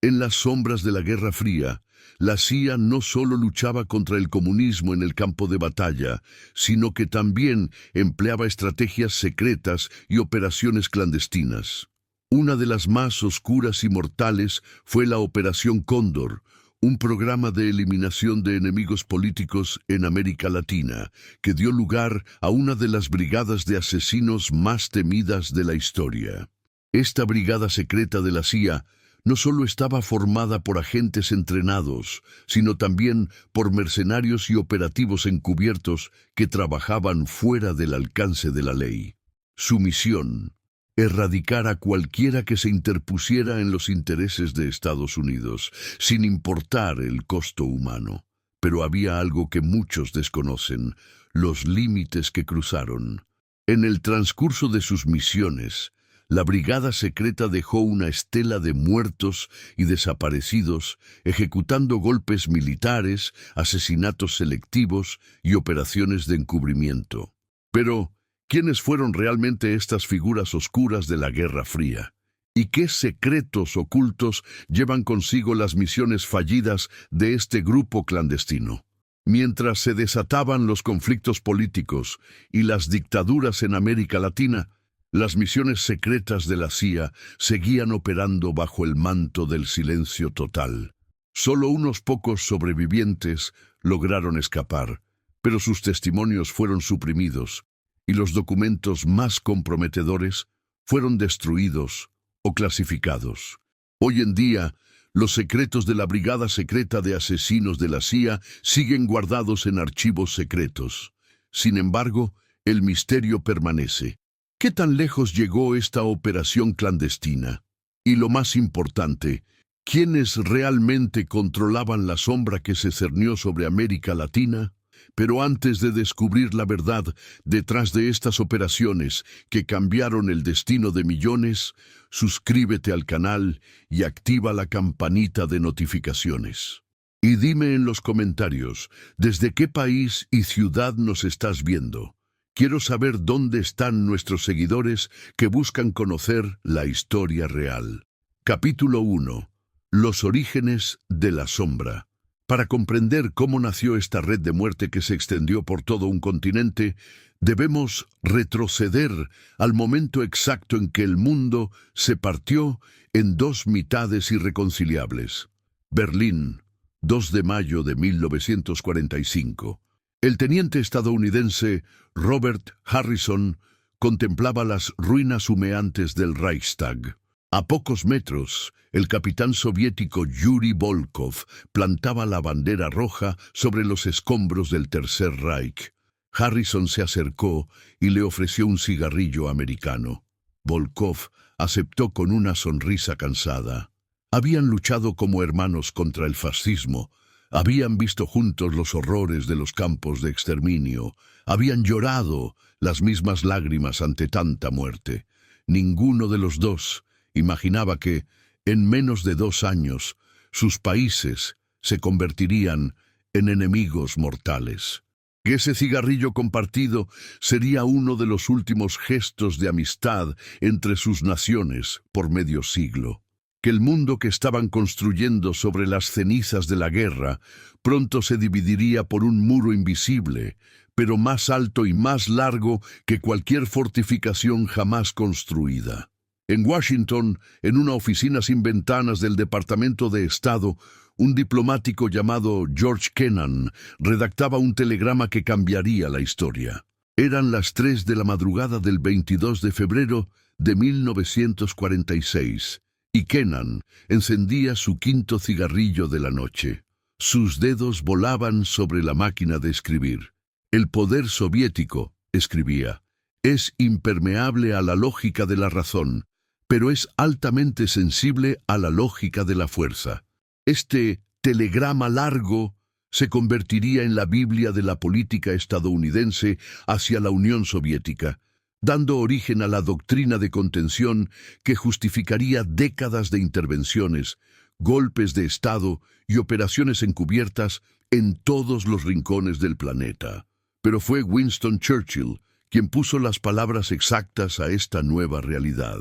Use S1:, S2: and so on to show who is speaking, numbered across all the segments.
S1: En las sombras de la Guerra Fría, la CIA no solo luchaba contra el comunismo en el campo de batalla, sino que también empleaba estrategias secretas y operaciones clandestinas. Una de las más oscuras y mortales fue la Operación Cóndor, un programa de eliminación de enemigos políticos en América Latina, que dio lugar a una de las brigadas de asesinos más temidas de la historia. Esta brigada secreta de la CIA no solo estaba formada por agentes entrenados, sino también por mercenarios y operativos encubiertos que trabajaban fuera del alcance de la ley. Su misión: erradicar a cualquiera que se interpusiera en los intereses de Estados Unidos, sin importar el costo humano. Pero había algo que muchos desconocen: los límites que cruzaron. En el transcurso de sus misiones, la brigada secreta dejó una estela de muertos y desaparecidos, ejecutando golpes militares, asesinatos selectivos y operaciones de encubrimiento. Pero, ¿quiénes fueron realmente estas figuras oscuras de la Guerra Fría? ¿Y qué secretos ocultos llevan consigo las misiones fallidas de este grupo clandestino? Mientras se desataban los conflictos políticos y las dictaduras en América Latina, las misiones secretas de la CIA seguían operando bajo el manto del silencio total. Solo unos pocos sobrevivientes lograron escapar, pero sus testimonios fueron suprimidos y los documentos más comprometedores fueron destruidos o clasificados. Hoy en día, los secretos de la Brigada Secreta de Asesinos de la CIA siguen guardados en archivos secretos. Sin embargo, el misterio permanece. ¿Qué tan lejos llegó esta operación clandestina? Y lo más importante, ¿quiénes realmente controlaban la sombra que se cernió sobre América Latina? Pero antes de descubrir la verdad detrás de estas operaciones que cambiaron el destino de millones, suscríbete al canal y activa la campanita de notificaciones. Y dime en los comentarios, ¿desde qué país y ciudad nos estás viendo? Quiero saber dónde están nuestros seguidores que buscan conocer la historia real. Capítulo 1. Los orígenes de la sombra. Para comprender cómo nació esta red de muerte que se extendió por todo un continente, debemos retroceder al momento exacto en que el mundo se partió en dos mitades irreconciliables. Berlín, 2 de mayo de 1945. El teniente estadounidense Robert Harrison contemplaba las ruinas humeantes del Reichstag. A pocos metros, el capitán soviético Yuri Volkov plantaba la bandera roja sobre los escombros del Tercer Reich. Harrison se acercó y le ofreció un cigarrillo americano. Volkov aceptó con una sonrisa cansada. Habían luchado como hermanos contra el fascismo. Habían visto juntos los horrores de los campos de exterminio. Habían llorado las mismas lágrimas ante tanta muerte. Ninguno de los dos imaginaba que, en menos de 2 años, sus países se convertirían en enemigos mortales. Que ese cigarrillo compartido sería uno de los últimos gestos de amistad entre sus naciones por medio siglo. Que el mundo que estaban construyendo sobre las cenizas de la guerra pronto se dividiría por un muro invisible, pero más alto y más largo que cualquier fortificación jamás construida. En Washington, en una oficina sin ventanas del Departamento de Estado, un diplomático llamado George Kennan redactaba un telegrama que cambiaría la historia. Eran las 3 de la madrugada del 22 de febrero de 1946. Y Kennan encendía su 5.º cigarrillo de la noche. Sus dedos volaban sobre la máquina de escribir. El poder soviético, escribía, es impermeable a la lógica de la razón, pero es altamente sensible a la lógica de la fuerza. Este telegrama largo se convertiría en la Biblia de la política estadounidense hacia la Unión Soviética, dando origen a la doctrina de contención que justificaría décadas de intervenciones, golpes de Estado y operaciones encubiertas en todos los rincones del planeta. Pero fue Winston Churchill quien puso las palabras exactas a esta nueva realidad.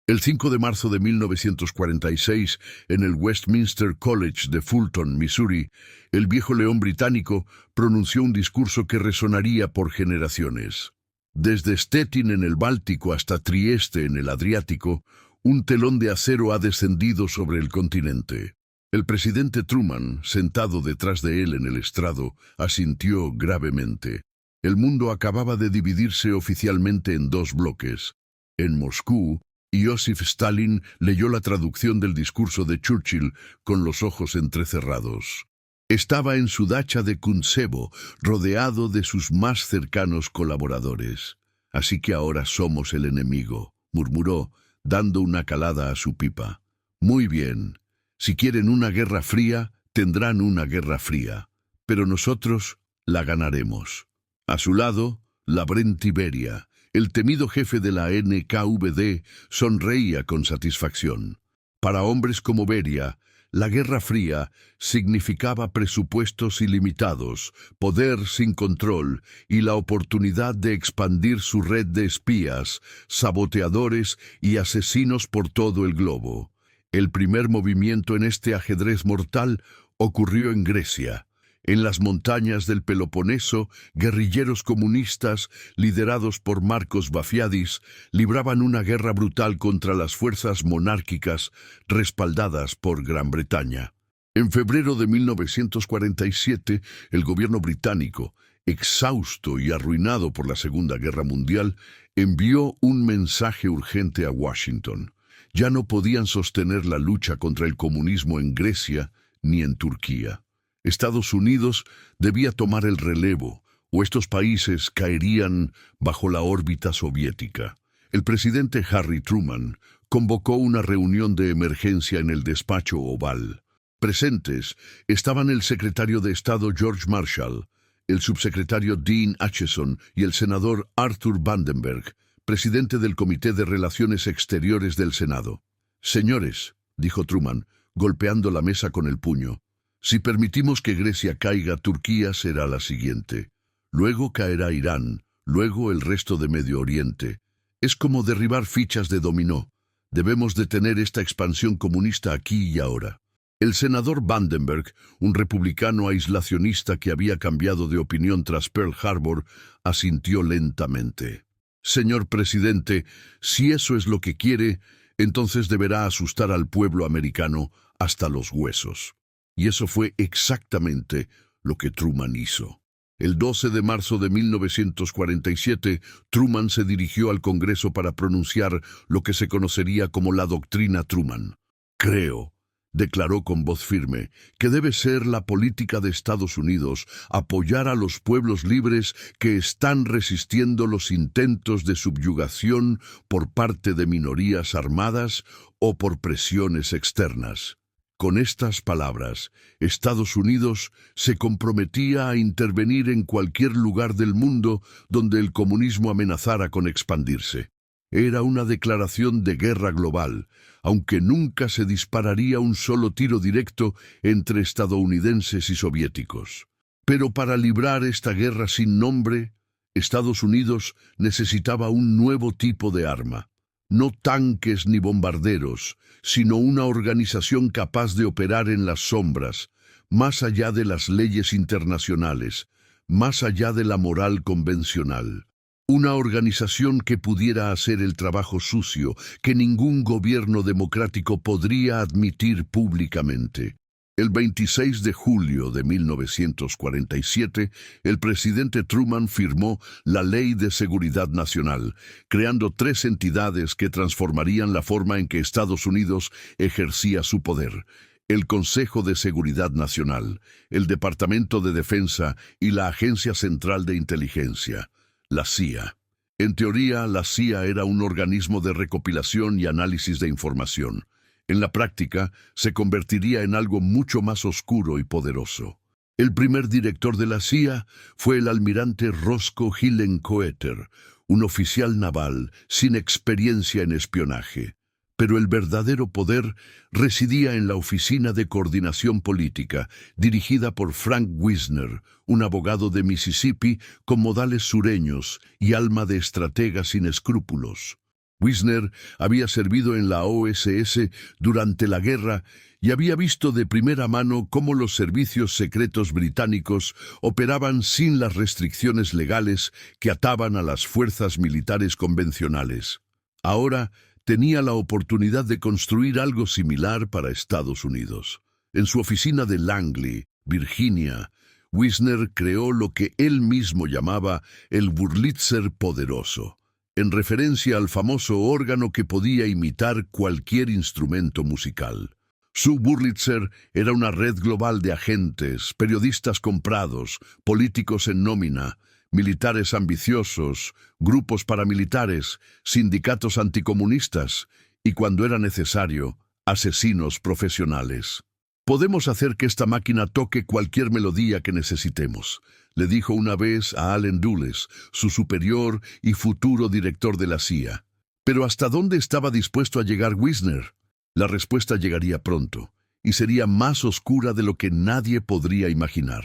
S1: El 5 de marzo de 1946, en el Westminster College de Fulton, Missouri, el viejo león británico pronunció un discurso que resonaría por generaciones. Desde Stettin en el Báltico hasta Trieste en el Adriático, un telón de acero ha descendido sobre el continente. El presidente Truman, sentado detrás de él en el estrado, asintió gravemente. El mundo acababa de dividirse oficialmente en dos bloques. En Moscú, Joseph Stalin leyó la traducción del discurso de Churchill con los ojos entrecerrados. Estaba en su dacha de Kuntsevo, rodeado de sus más cercanos colaboradores. «Así que ahora somos el enemigo», murmuró, dando una calada a su pipa. «Muy bien. Si quieren una guerra fría, tendrán una guerra fría. Pero nosotros la ganaremos». A su lado, Lavrenti Beria, el temido jefe de la NKVD, sonreía con satisfacción. Para hombres como Beria, la Guerra Fría significaba presupuestos ilimitados, poder sin control y la oportunidad de expandir su red de espías, saboteadores y asesinos por todo el globo. El primer movimiento en este ajedrez mortal ocurrió en Grecia. En las montañas del Peloponeso, guerrilleros comunistas, liderados por Marcos Bafiadis, libraban una guerra brutal contra las fuerzas monárquicas respaldadas por Gran Bretaña. En febrero de 1947, el gobierno británico, exhausto y arruinado por la Segunda Guerra Mundial, envió un mensaje urgente a Washington. Ya no podían sostener la lucha contra el comunismo en Grecia ni en Turquía. Estados Unidos debía tomar el relevo, o estos países caerían bajo la órbita soviética. El presidente Harry Truman convocó una reunión de emergencia en el despacho Oval. Presentes estaban el secretario de Estado George Marshall, el subsecretario Dean Acheson y el senador Arthur Vandenberg, presidente del Comité de Relaciones Exteriores del Senado. «Señores», dijo Truman, golpeando la mesa con el puño, «si permitimos que Grecia caiga, Turquía será la siguiente. Luego caerá Irán, luego el resto de Medio Oriente. Es como derribar fichas de dominó. Debemos detener esta expansión comunista aquí y ahora». El senador Vandenberg, un republicano aislacionista que había cambiado de opinión tras Pearl Harbor, asintió lentamente. «Señor presidente, si eso es lo que quiere, entonces deberá asustar al pueblo americano hasta los huesos». Y eso fue exactamente lo que Truman hizo. El 12 de marzo de 1947, Truman se dirigió al Congreso para pronunciar lo que se conocería como la Doctrina Truman. «Creo», declaró con voz firme, «que debe ser la política de Estados Unidos apoyar a los pueblos libres que están resistiendo los intentos de subyugación por parte de minorías armadas o por presiones externas». Con estas palabras, Estados Unidos se comprometía a intervenir en cualquier lugar del mundo donde el comunismo amenazara con expandirse. Era una declaración de guerra global, aunque nunca se dispararía un solo tiro directo entre estadounidenses y soviéticos. Pero para librar esta guerra sin nombre, Estados Unidos necesitaba un nuevo tipo de arma. No tanques ni bombarderos, sino una organización capaz de operar en las sombras, más allá de las leyes internacionales, más allá de la moral convencional. Una organización que pudiera hacer el trabajo sucio que ningún gobierno democrático podría admitir públicamente. El 26 de julio de 1947, el presidente Truman firmó la Ley de Seguridad Nacional, creando 3 entidades que transformarían la forma en que Estados Unidos ejercía su poder: el Consejo de Seguridad Nacional, el Departamento de Defensa y la Agencia Central de Inteligencia, la CIA. En teoría, la CIA era un organismo de recopilación y análisis de información. En la práctica, se convertiría en algo mucho más oscuro y poderoso. El primer director de la CIA fue el almirante Roscoe Hillenkoetter, un oficial naval sin experiencia en espionaje. Pero el verdadero poder residía en la Oficina de Coordinación Política, dirigida por Frank Wisner, un abogado de Mississippi con modales sureños y alma de estratega sin escrúpulos. Wisner había servido en la OSS durante la guerra y había visto de primera mano cómo los servicios secretos británicos operaban sin las restricciones legales que ataban a las fuerzas militares convencionales. Ahora tenía la oportunidad de construir algo similar para Estados Unidos. En su oficina de Langley, Virginia, Wisner creó lo que él mismo llamaba el Wurlitzer poderoso, en referencia al famoso órgano que podía imitar cualquier instrumento musical. Su Wurlitzer era una red global de agentes, periodistas comprados, políticos en nómina, militares ambiciosos, grupos paramilitares, sindicatos anticomunistas y, cuando era necesario, asesinos profesionales. «Podemos hacer que esta máquina toque cualquier melodía que necesitemos», le dijo una vez a Allen Dulles, su superior y futuro director de la CIA. Pero ¿hasta dónde estaba dispuesto a llegar Wisner? La respuesta llegaría pronto, y sería más oscura de lo que nadie podría imaginar.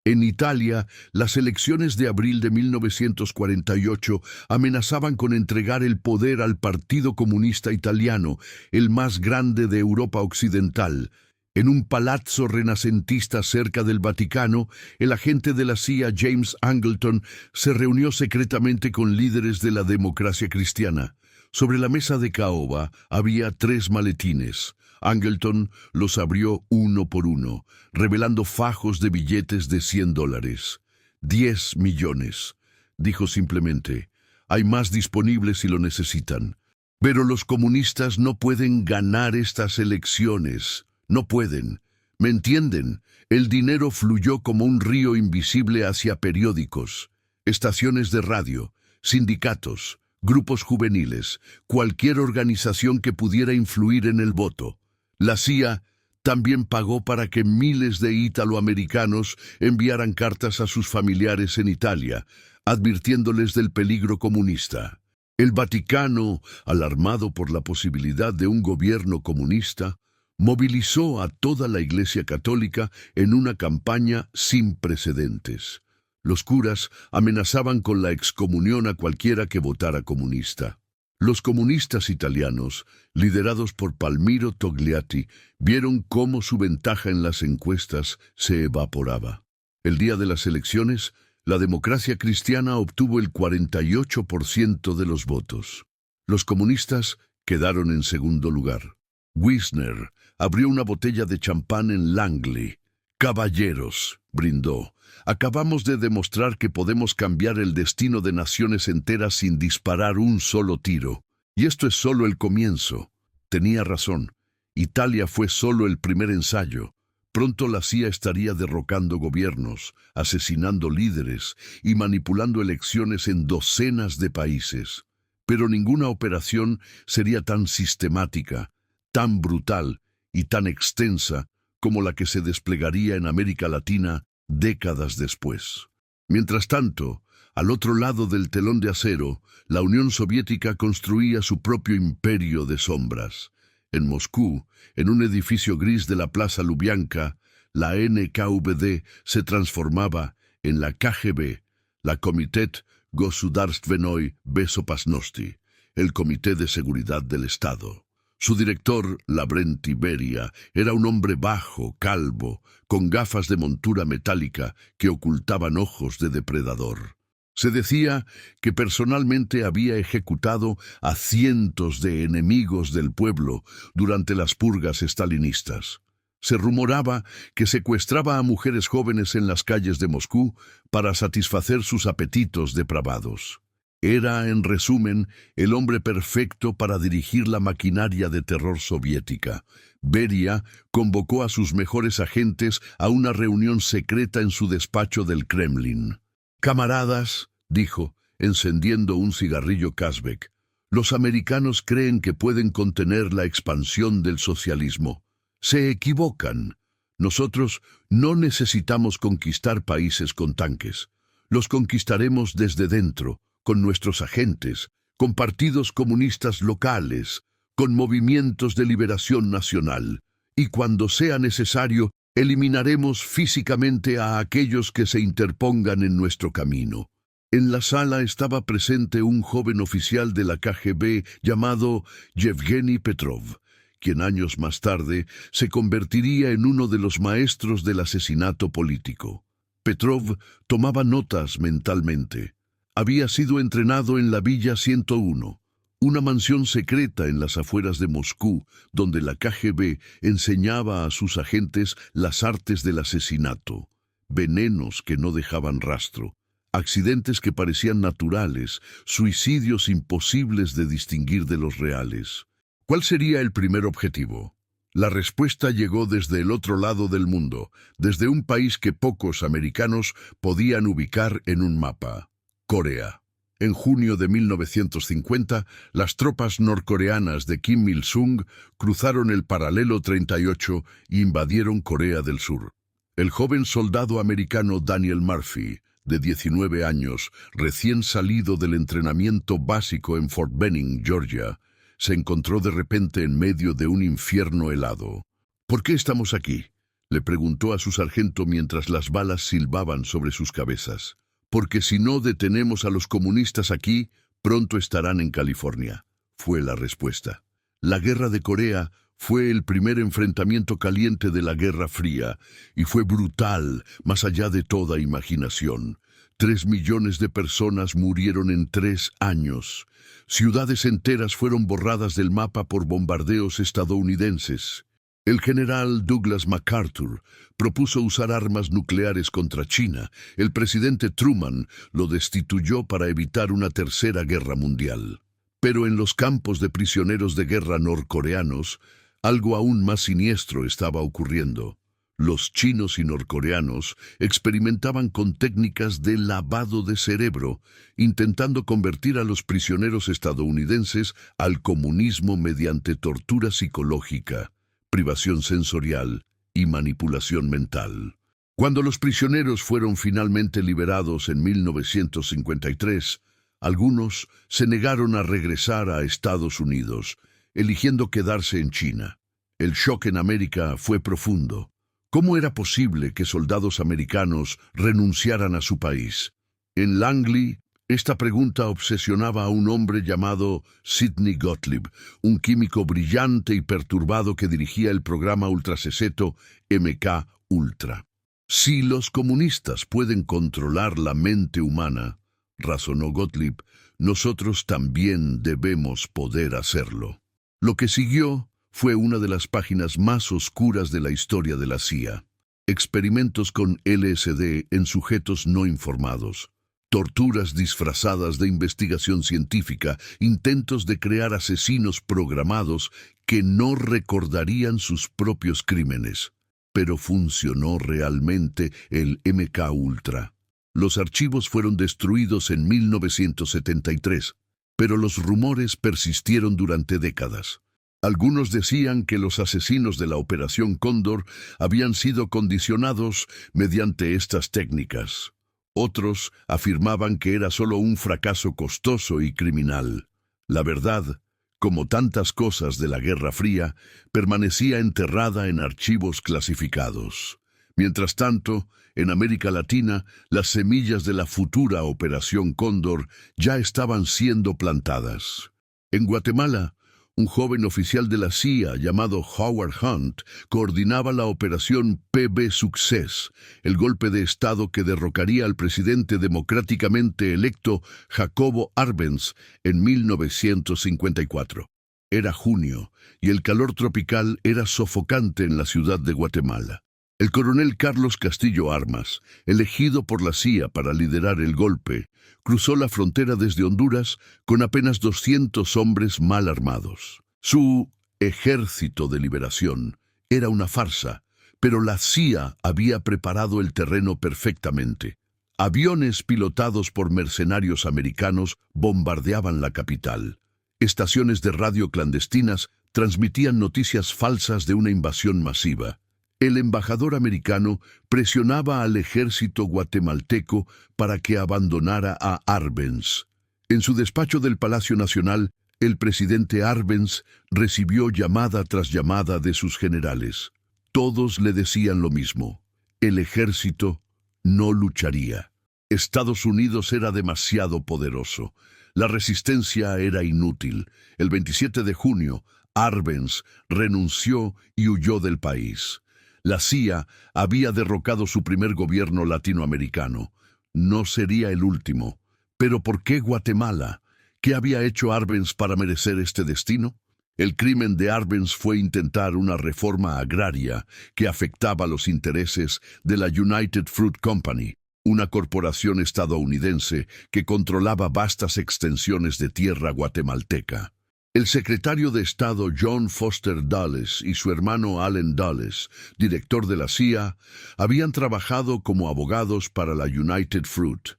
S1: En Italia, las elecciones de abril de 1948 amenazaban con entregar el poder al Partido Comunista Italiano, el más grande de Europa Occidental. En un palazzo renacentista cerca del Vaticano, el agente de la CIA James Angleton se reunió secretamente con líderes de la democracia cristiana. Sobre la mesa de caoba había 3 maletines. Angleton los abrió uno por uno, revelando fajos de billetes de $100. 10 millones, dijo simplemente. Hay más disponibles si lo necesitan. Pero los comunistas no pueden ganar estas elecciones. No pueden. ¿Me entienden? El dinero fluyó como un río invisible hacia periódicos, estaciones de radio, sindicatos, grupos juveniles, cualquier organización que pudiera influir en el voto. La CIA también pagó para que miles de italoamericanos enviaran cartas a sus familiares en Italia, advirtiéndoles del peligro comunista. El Vaticano, alarmado por la posibilidad de un gobierno comunista, movilizó a toda la Iglesia Católica en una campaña sin precedentes. Los curas amenazaban con la excomunión a cualquiera que votara comunista. Los comunistas italianos, liderados por Palmiro Togliatti, vieron cómo su ventaja en las encuestas se evaporaba. El día de las elecciones, la democracia cristiana obtuvo el 48% de los votos. Los comunistas quedaron en segundo lugar. Wisner abrió una botella de champán en Langley. «Caballeros», brindó, «acabamos de demostrar que podemos cambiar el destino de naciones enteras sin disparar un solo tiro. Y esto es solo el comienzo». Tenía razón. Italia fue solo el primer ensayo. Pronto la CIA estaría derrocando gobiernos, asesinando líderes y manipulando elecciones en docenas de países. Pero ninguna operación sería tan sistemática, tan brutal y tan extensa como la que se desplegaría en América Latina décadas después. Mientras tanto, al otro lado del telón de acero, la Unión Soviética construía su propio imperio de sombras. En Moscú, en un edificio gris de la Plaza Lubianka, la NKVD se transformaba en la KGB, la Komitet Gosudarstvenoi Bezopasnosti, el Comité de Seguridad del Estado. Su director, Lavrenti Beria, era un hombre bajo, calvo, con gafas de montura metálica que ocultaban ojos de depredador. Se decía que personalmente había ejecutado a cientos de enemigos del pueblo durante las purgas estalinistas. Se rumoraba que secuestraba a mujeres jóvenes en las calles de Moscú para satisfacer sus apetitos depravados. Era, en resumen, el hombre perfecto para dirigir la maquinaria de terror soviética. Beria convocó a sus mejores agentes a una reunión secreta en su despacho del Kremlin. «Camaradas», dijo, encendiendo un cigarrillo Kazbek, «los americanos creen que pueden contener la expansión del socialismo. Se equivocan. Nosotros no necesitamos conquistar países con tanques. Los conquistaremos desde dentro, con nuestros agentes, con partidos comunistas locales, con movimientos de liberación nacional, y cuando sea necesario, eliminaremos físicamente a aquellos que se interpongan en nuestro camino». En la sala estaba presente un joven oficial de la KGB llamado Yevgeny Petrov, quien años más tarde se convertiría en uno de los maestros del asesinato político. Petrov tomaba notas mentalmente. Había sido entrenado en la Villa 101, una mansión secreta en las afueras de Moscú, donde la KGB enseñaba a sus agentes las artes del asesinato, venenos que no dejaban rastro, accidentes que parecían naturales, suicidios imposibles de distinguir de los reales. ¿Cuál sería el primer objetivo? La respuesta llegó desde el otro lado del mundo, desde un país que pocos americanos podían ubicar en un mapa: Corea. En junio de 1950, las tropas norcoreanas de Kim Il-sung cruzaron el paralelo 38 y invadieron Corea del Sur. El joven soldado americano Daniel Murphy, de 19 años, recién salido del entrenamiento básico en Fort Benning, Georgia, se encontró de repente en medio de un infierno helado. ¿Por qué estamos aquí?, le preguntó a su sargento mientras las balas silbaban sobre sus cabezas. Porque si no detenemos a los comunistas aquí, pronto estarán en California, fue la respuesta. La Guerra de Corea fue el primer enfrentamiento caliente de la Guerra Fría y fue brutal, más allá de toda imaginación. 3 millones de personas murieron en 3 años. Ciudades enteras fueron borradas del mapa por bombardeos estadounidenses. El general Douglas MacArthur propuso usar armas nucleares contra China. El presidente Truman lo destituyó para evitar una tercera guerra mundial. Pero en los campos de prisioneros de guerra norcoreanos, algo aún más siniestro estaba ocurriendo. Los chinos y norcoreanos experimentaban con técnicas de lavado de cerebro, intentando convertir a los prisioneros estadounidenses al comunismo mediante tortura psicológica, privación sensorial y manipulación mental. Cuando los prisioneros fueron finalmente liberados en 1953, algunos se negaron a regresar a Estados Unidos, eligiendo quedarse en China. El shock en América fue profundo. ¿Cómo era posible que soldados americanos renunciaran a su país? En Langley, esta pregunta obsesionaba a un hombre llamado Sidney Gottlieb, un químico brillante y perturbado que dirigía el programa ultrasecreto MK Ultra. Si los comunistas pueden controlar la mente humana, razonó Gottlieb, nosotros también debemos poder hacerlo. Lo que siguió fue una de las páginas más oscuras de la historia de la CIA. Experimentos con LSD en sujetos no informados. Torturas disfrazadas de investigación científica, intentos de crear asesinos programados que no recordarían sus propios crímenes. Pero funcionó realmente el MK Ultra. Los archivos fueron destruidos en 1973, pero los rumores persistieron durante décadas. Algunos decían que los asesinos de la Operación Cóndor habían sido condicionados mediante estas técnicas. Otros afirmaban que era solo un fracaso costoso y criminal. La verdad, como tantas cosas de la Guerra Fría, permanecía enterrada en archivos clasificados. Mientras tanto, en América Latina, las semillas de la futura Operación Cóndor ya estaban siendo plantadas. En Guatemala, un joven oficial de la CIA llamado Howard Hunt coordinaba la operación PB Success, el golpe de Estado que derrocaría al presidente democráticamente electo Jacobo Arbenz en 1954. Era junio y el calor tropical era sofocante en la ciudad de Guatemala. El coronel Carlos Castillo Armas, elegido por la CIA para liderar el golpe, cruzó la frontera desde Honduras con apenas 200 hombres mal armados. Su ejército de liberación era una farsa, pero la CIA había preparado el terreno perfectamente. Aviones pilotados por mercenarios americanos bombardeaban la capital. Estaciones de radio clandestinas transmitían noticias falsas de una invasión masiva. El embajador americano presionaba al ejército guatemalteco para que abandonara a Arbenz. En su despacho del Palacio Nacional, el presidente Arbenz recibió llamada tras llamada de sus generales. Todos le decían lo mismo: el ejército no lucharía. Estados Unidos era demasiado poderoso. La resistencia era inútil. El 27 de junio, Arbenz renunció y huyó del país. La CIA había derrocado su primer gobierno latinoamericano. No sería el último. ¿Pero por qué Guatemala? ¿Qué había hecho Arbenz para merecer este destino? El crimen de Arbenz fue intentar una reforma agraria que afectaba los intereses de la United Fruit Company, una corporación estadounidense que controlaba vastas extensiones de tierra guatemalteca. El secretario de Estado John Foster Dulles y su hermano Allen Dulles, director de la CIA, habían trabajado como abogados para la United Fruit.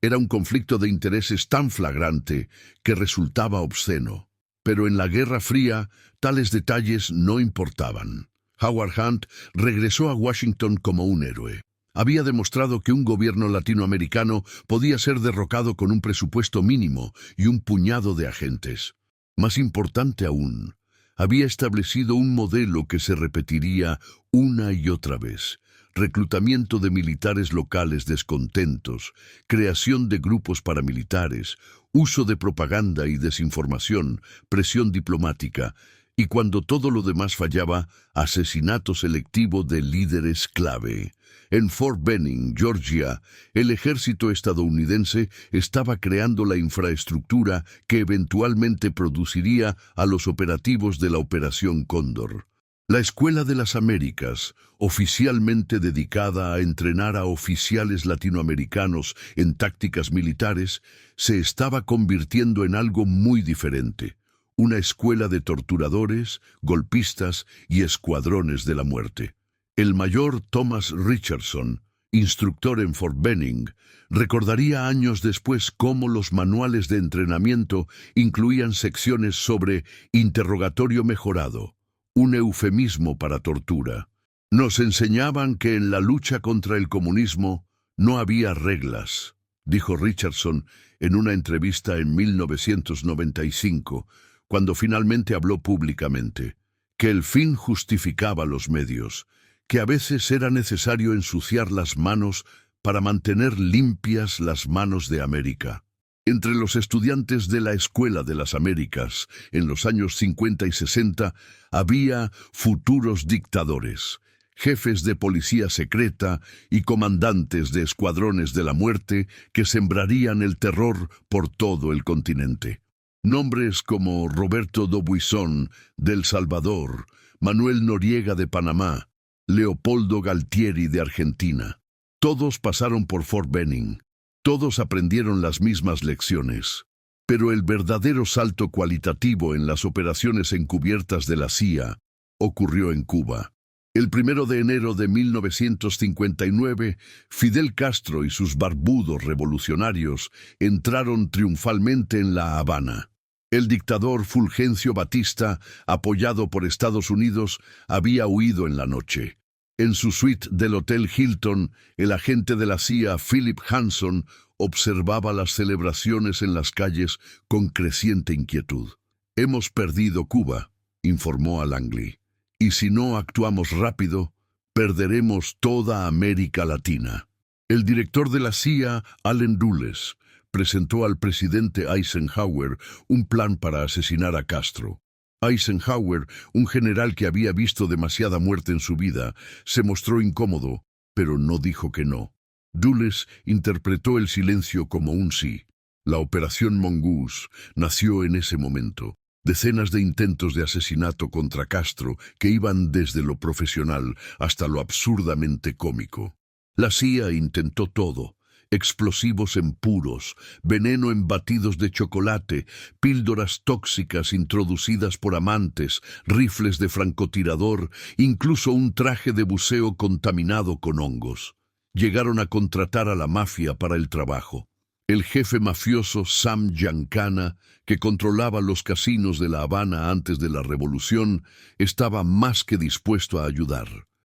S1: Era un conflicto de intereses tan flagrante que resultaba obsceno. Pero en la Guerra Fría, tales detalles no importaban. Howard Hunt regresó a Washington como un héroe. Había demostrado que un gobierno latinoamericano podía ser derrocado con un presupuesto mínimo y un puñado de agentes. Más importante aún, había establecido un modelo que se repetiría una y otra vez. Reclutamiento de militares locales descontentos, creación de grupos paramilitares, uso de propaganda y desinformación, presión diplomática, y cuando todo lo demás fallaba, asesinato selectivo de líderes clave. En Fort Benning, Georgia, el ejército estadounidense estaba creando la infraestructura que eventualmente produciría a los operativos de la Operación Cóndor. La Escuela de las Américas, oficialmente dedicada a entrenar a oficiales latinoamericanos en tácticas militares, se estaba convirtiendo en algo muy diferente. Una escuela de torturadores, golpistas y escuadrones de la muerte. El mayor Thomas Richardson, instructor en Fort Benning, recordaría años después cómo los manuales de entrenamiento incluían secciones sobre interrogatorio mejorado, un eufemismo para tortura. Nos enseñaban que en la lucha contra el comunismo no había reglas, dijo Richardson en una entrevista en 1995, cuando finalmente habló públicamente, que el fin justificaba los medios, que a veces era necesario ensuciar las manos para mantener limpias las manos de América. Entre los estudiantes de la Escuela de las Américas, en los años 50 y 60, había futuros dictadores, jefes de policía secreta y comandantes de escuadrones de la muerte que sembrarían el terror por todo el continente. Nombres como Roberto Dubuisson, de El Salvador, Manuel Noriega de Panamá, Leopoldo Galtieri de Argentina. Todos pasaron por Fort Benning. Todos aprendieron las mismas lecciones. Pero el verdadero salto cualitativo en las operaciones encubiertas de la CIA ocurrió en Cuba. El 1 de enero de 1959, Fidel Castro y sus barbudos revolucionarios entraron triunfalmente en La Habana. El dictador Fulgencio Batista, apoyado por Estados Unidos, había huido en la noche. En su suite del Hotel Hilton, el agente de la CIA, Philip Hanson, observaba las celebraciones en las calles con creciente inquietud. «Hemos perdido Cuba», informó a Langley. «Y si no actuamos rápido, perderemos toda América Latina». El director de la CIA, Allen Dulles, presentó al presidente Eisenhower un plan para asesinar a Castro. Eisenhower, un general que había visto demasiada muerte en su vida, se mostró incómodo, pero no dijo que no. Dulles interpretó el silencio como un sí. La Operación Mongoose nació en ese momento. Decenas de intentos de asesinato contra Castro que iban desde lo profesional hasta lo absurdamente cómico. La CIA intentó todo. Explosivos en puros, veneno en batidos de chocolate, píldoras tóxicas introducidas por amantes, rifles de francotirador, incluso un traje de buceo contaminado con hongos. Llegaron a contratar a la mafia para el trabajo. El jefe mafioso Sam Giancana, que controlaba los casinos de La Habana antes de la revolución, estaba más que dispuesto a ayudar.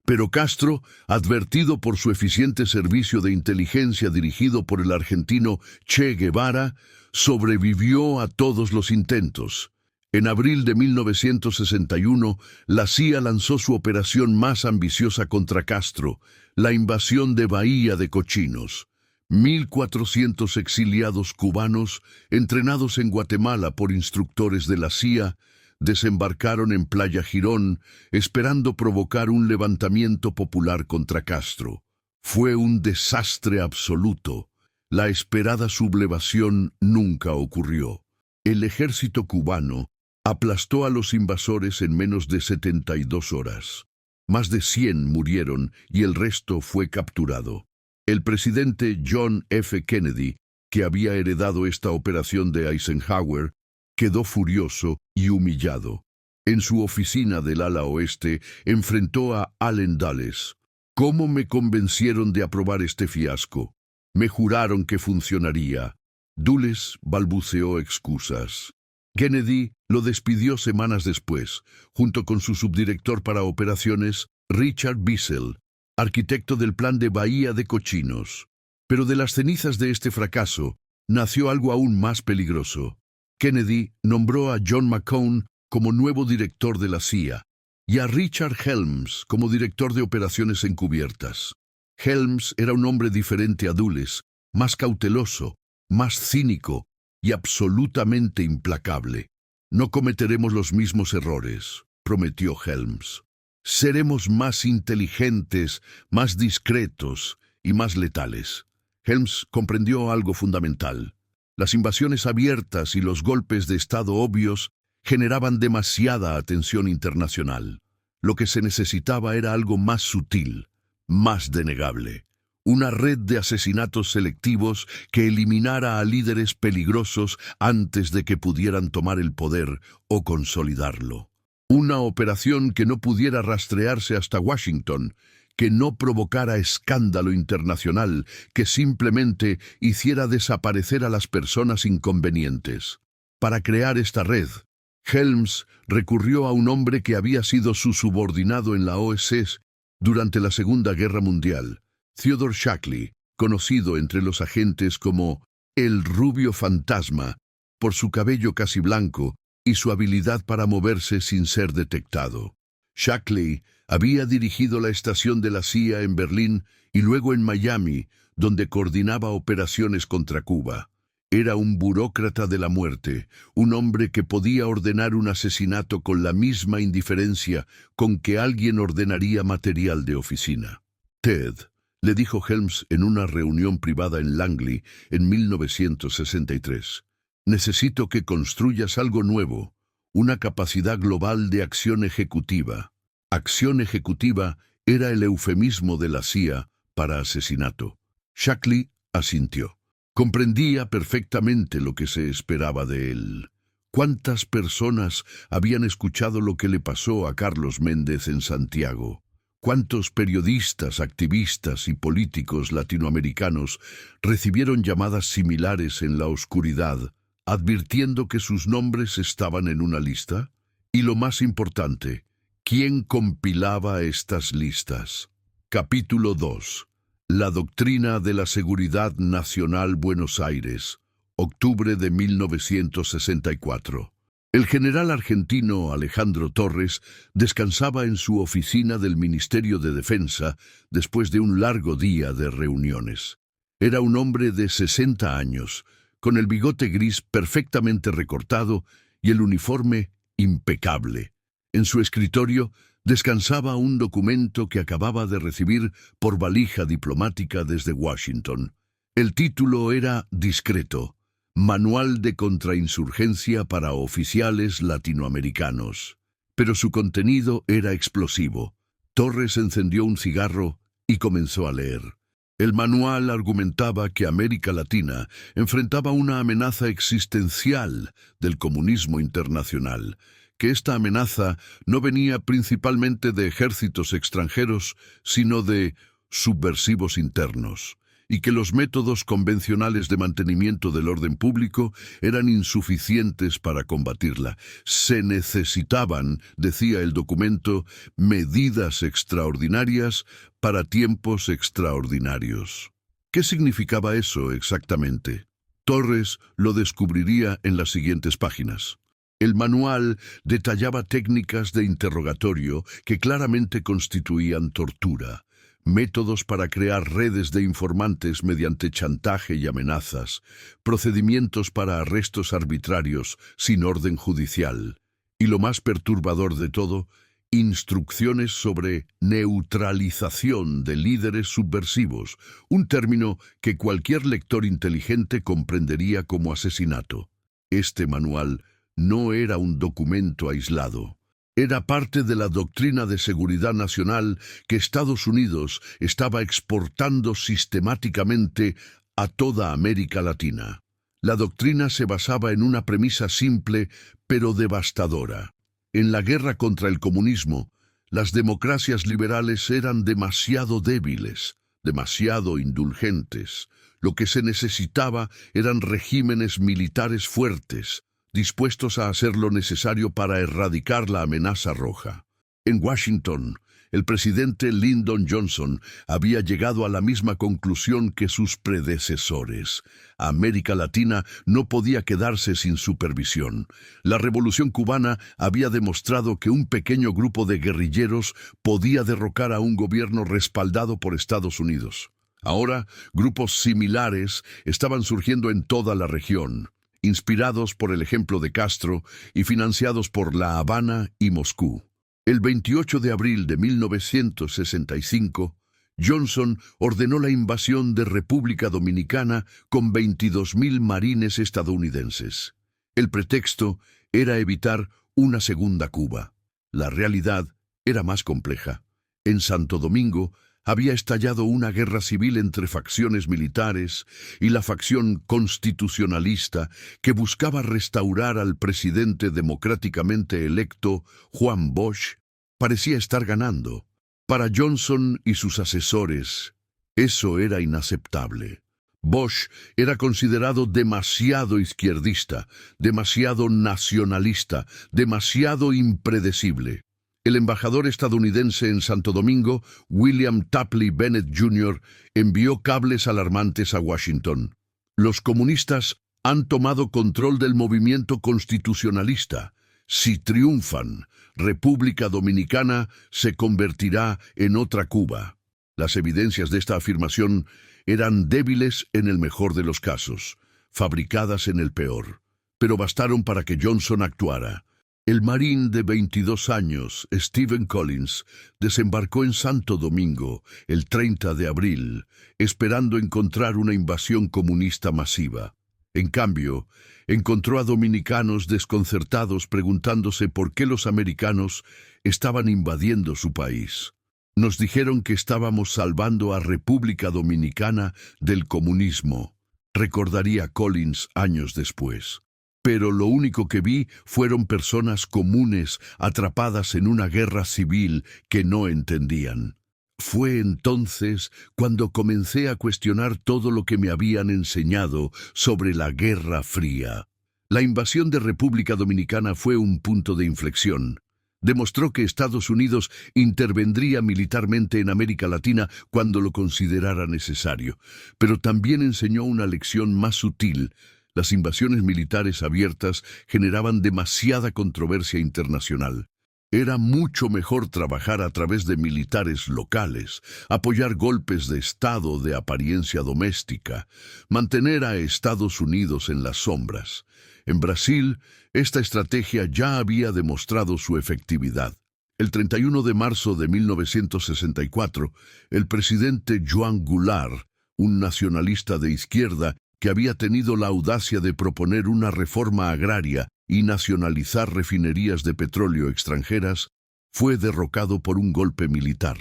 S1: Pero Castro, advertido por su eficiente servicio de inteligencia dirigido por el argentino Che Guevara, sobrevivió a todos los intentos. En abril de 1961, la CIA lanzó su operación más ambiciosa contra Castro, la invasión de Bahía de Cochinos. 1.400 exiliados cubanos, entrenados en Guatemala por instructores de la CIA, desembarcaron en Playa Girón, esperando provocar un levantamiento popular contra Castro. Fue un desastre absoluto. La esperada sublevación nunca ocurrió. El ejército cubano aplastó a los invasores en menos de 72 horas. Más de 100 murieron y el resto fue capturado. El presidente John F. Kennedy, que había heredado esta operación de Eisenhower, quedó furioso y humillado. En su oficina del ala oeste enfrentó a Allen Dulles. ¿Cómo me convencieron de aprobar este fiasco? Me juraron que funcionaría. Dulles balbuceó excusas. Kennedy lo despidió semanas después, junto con su subdirector para operaciones, Richard Bissell, arquitecto del plan de Bahía de Cochinos. Pero de las cenizas de este fracaso nació algo aún más peligroso. Kennedy nombró a John McCone como nuevo director de la CIA y a Richard Helms como director de operaciones encubiertas. Helms era un hombre diferente a Dulles, más cauteloso, más cínico y absolutamente implacable. No cometeremos los mismos errores, prometió Helms. Seremos más inteligentes, más discretos y más letales. Helms comprendió algo fundamental. Las invasiones abiertas y los golpes de Estado obvios generaban demasiada atención internacional. Lo que se necesitaba era algo más sutil, más denegable. Una red de asesinatos selectivos que eliminara a líderes peligrosos antes de que pudieran tomar el poder o consolidarlo. Una operación que no pudiera rastrearse hasta Washington, que no provocara escándalo internacional, que simplemente hiciera desaparecer a las personas inconvenientes. Para crear esta red, Helms recurrió a un hombre que había sido su subordinado en la OSS durante la Segunda Guerra Mundial, Theodore Shackley, conocido entre los agentes como el Rubio Fantasma, por su cabello casi blanco y su habilidad para moverse sin ser detectado. Shackley había dirigido la estación de la CIA en Berlín y luego en Miami, donde coordinaba operaciones contra Cuba. Era un burócrata de la muerte, un hombre que podía ordenar un asesinato con la misma indiferencia con que alguien ordenaría material de oficina. Ted, le dijo Helms en una reunión privada en Langley en 1963, necesito que construyas algo nuevo, una capacidad global de acción ejecutiva. Acción ejecutiva era el eufemismo de la CIA para asesinato. Shackley asintió. Comprendía perfectamente lo que se esperaba de él. ¿Cuántas personas habían escuchado lo que le pasó a Carlos Méndez en Santiago? ¿Cuántos periodistas, activistas y políticos latinoamericanos recibieron llamadas similares en la oscuridad, advirtiendo que sus nombres estaban en una lista? Y lo más importante, ¿quién compilaba estas listas? Capítulo 2. La doctrina de la Seguridad Nacional, Buenos Aires, octubre de 1964. El general argentino Alejandro Torres descansaba en su oficina del Ministerio de Defensa después de un largo día de reuniones. Era un hombre de 60 años, con el bigote gris perfectamente recortado y el uniforme impecable. En su escritorio descansaba un documento que acababa de recibir por valija diplomática desde Washington. El título era discreto: Manual de Contrainsurgencia para Oficiales Latinoamericanos. Pero su contenido era explosivo. Torres encendió un cigarro y comenzó a leer. El manual argumentaba que América Latina enfrentaba una amenaza existencial del comunismo internacional, que esta amenaza no venía principalmente de ejércitos extranjeros, sino de subversivos internos, y que los métodos convencionales de mantenimiento del orden público eran insuficientes para combatirla. Se necesitaban, decía el documento, medidas extraordinarias para tiempos extraordinarios. ¿Qué significaba eso exactamente? Torres lo descubriría en las siguientes páginas. El manual detallaba técnicas de interrogatorio que claramente constituían tortura, métodos para crear redes de informantes mediante chantaje y amenazas, procedimientos para arrestos arbitrarios sin orden judicial, y lo más perturbador de todo, instrucciones sobre neutralización de líderes subversivos, un término que cualquier lector inteligente comprendería como asesinato. Este manual no era un documento aislado. Era parte de la doctrina de seguridad nacional que Estados Unidos estaba exportando sistemáticamente a toda América Latina. La doctrina se basaba en una premisa simple pero devastadora. En la guerra contra el comunismo, las democracias liberales eran demasiado débiles, demasiado indulgentes. Lo que se necesitaba eran regímenes militares fuertes, dispuestos a hacer lo necesario para erradicar la amenaza roja. En Washington, el presidente Lyndon Johnson había llegado a la misma conclusión que sus predecesores. América Latina no podía quedarse sin supervisión. La Revolución cubana había demostrado que un pequeño grupo de guerrilleros podía derrocar a un gobierno respaldado por Estados Unidos. Ahora, grupos similares estaban surgiendo en toda la región, inspirados por el ejemplo de Castro y financiados por La Habana y Moscú. El 28 de abril de 1965, Johnson ordenó la invasión de República Dominicana con 22.000 marines estadounidenses. El pretexto era evitar una segunda Cuba. La realidad era más compleja. En Santo Domingo había estallado una guerra civil entre facciones militares y la facción constitucionalista que buscaba restaurar al presidente democráticamente electo, Juan Bosch. Parecía estar ganando. Para Johnson y sus asesores, eso era inaceptable. Bosch era considerado demasiado izquierdista, demasiado nacionalista, demasiado impredecible. El embajador estadounidense en Santo Domingo, William Tapley Bennett Jr., envió cables alarmantes a Washington. Los comunistas han tomado control del movimiento constitucionalista. Si triunfan, República Dominicana se convertirá en otra Cuba. Las evidencias de esta afirmación eran débiles en el mejor de los casos, fabricadas en el peor, pero bastaron para que Johnson actuara. El marín de 22 años, Stephen Collins, desembarcó en Santo Domingo el 30 de abril, esperando encontrar una invasión comunista masiva. En cambio, encontró a dominicanos desconcertados preguntándose por qué los americanos estaban invadiendo su país. Nos dijeron que estábamos salvando a República Dominicana del comunismo, recordaría Collins años después. Pero lo único que vi fueron personas comunes atrapadas en una guerra civil que no entendían. Fue entonces cuando comencé a cuestionar todo lo que me habían enseñado sobre la Guerra Fría. La invasión de República Dominicana fue un punto de inflexión. Demostró que Estados Unidos intervendría militarmente en América Latina cuando lo considerara necesario, pero también enseñó una lección más sutil. Las invasiones militares abiertas generaban demasiada controversia internacional. Era mucho mejor trabajar a través de militares locales, apoyar golpes de Estado de apariencia doméstica, mantener a Estados Unidos en las sombras. En Brasil, esta estrategia ya había demostrado su efectividad. El 31 de marzo de 1964, el presidente João Goulart, un nacionalista de izquierda, que había tenido la audacia de proponer una reforma agraria y nacionalizar refinerías de petróleo extranjeras, fue derrocado por un golpe militar.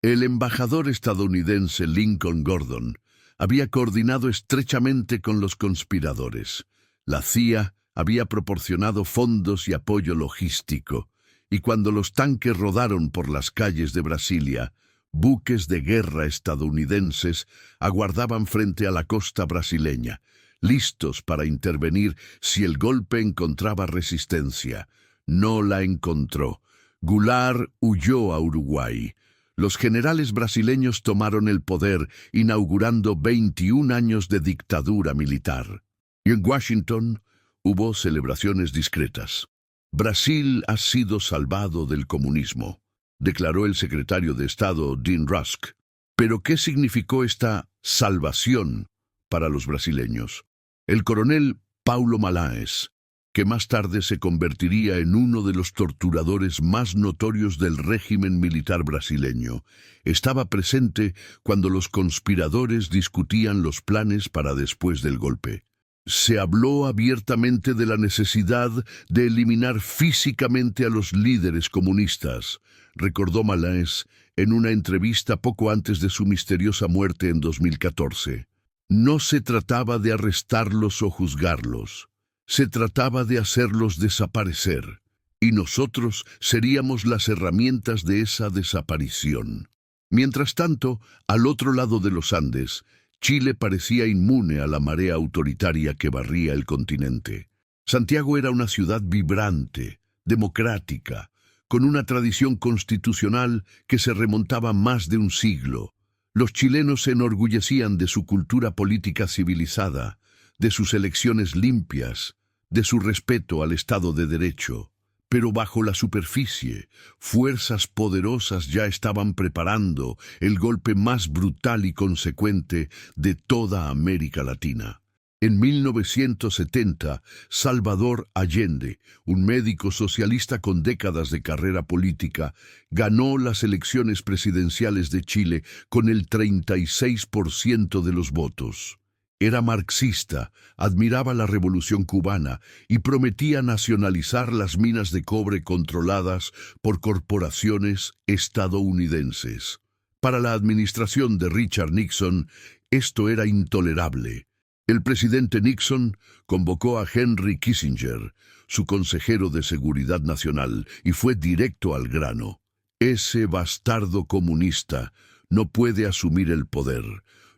S1: El embajador estadounidense Lincoln Gordon había coordinado estrechamente con los conspiradores. La CIA había proporcionado fondos y apoyo logístico, y cuando los tanques rodaron por las calles de Brasilia, buques de guerra estadounidenses aguardaban frente a la costa brasileña, listos para intervenir si el golpe encontraba resistencia. No la encontró. Goulart huyó a Uruguay. Los generales brasileños tomaron el poder, inaugurando 21 años de dictadura militar. Y en Washington hubo celebraciones discretas. Brasil ha sido salvado del comunismo, declaró el secretario de Estado Dean Rusk. Pero ¿qué significó esta salvación para los brasileños? El coronel Paulo Malaes, que más tarde se convertiría en uno de los torturadores más notorios del régimen militar brasileño, estaba presente cuando los conspiradores discutían los planes para después del golpe. Se habló abiertamente de la necesidad de eliminar físicamente a los líderes comunistas, recordó Malaes en una entrevista poco antes de su misteriosa muerte en 2014. No se trataba de arrestarlos o juzgarlos. Se trataba de hacerlos desaparecer, y nosotros seríamos las herramientas de esa desaparición. Mientras tanto, al otro lado de los Andes, Chile parecía inmune a la marea autoritaria que barría el continente. Santiago era una ciudad vibrante, democrática, con una tradición constitucional que se remontaba más de un siglo. Los chilenos se enorgullecían de su cultura política civilizada, de sus elecciones limpias, de su respeto al Estado de Derecho. Pero bajo la superficie, fuerzas poderosas ya estaban preparando el golpe más brutal y consecuente de toda América Latina. En 1970, Salvador Allende, un médico socialista con décadas de carrera política, ganó las elecciones presidenciales de Chile con el 36% de los votos. Era marxista, admiraba la Revolución cubana y prometía nacionalizar las minas de cobre controladas por corporaciones estadounidenses. Para la administración de Richard Nixon, esto era intolerable. El presidente Nixon convocó a Henry Kissinger, su consejero de Seguridad Nacional, y fue directo al grano. Ese bastardo comunista no puede asumir el poder.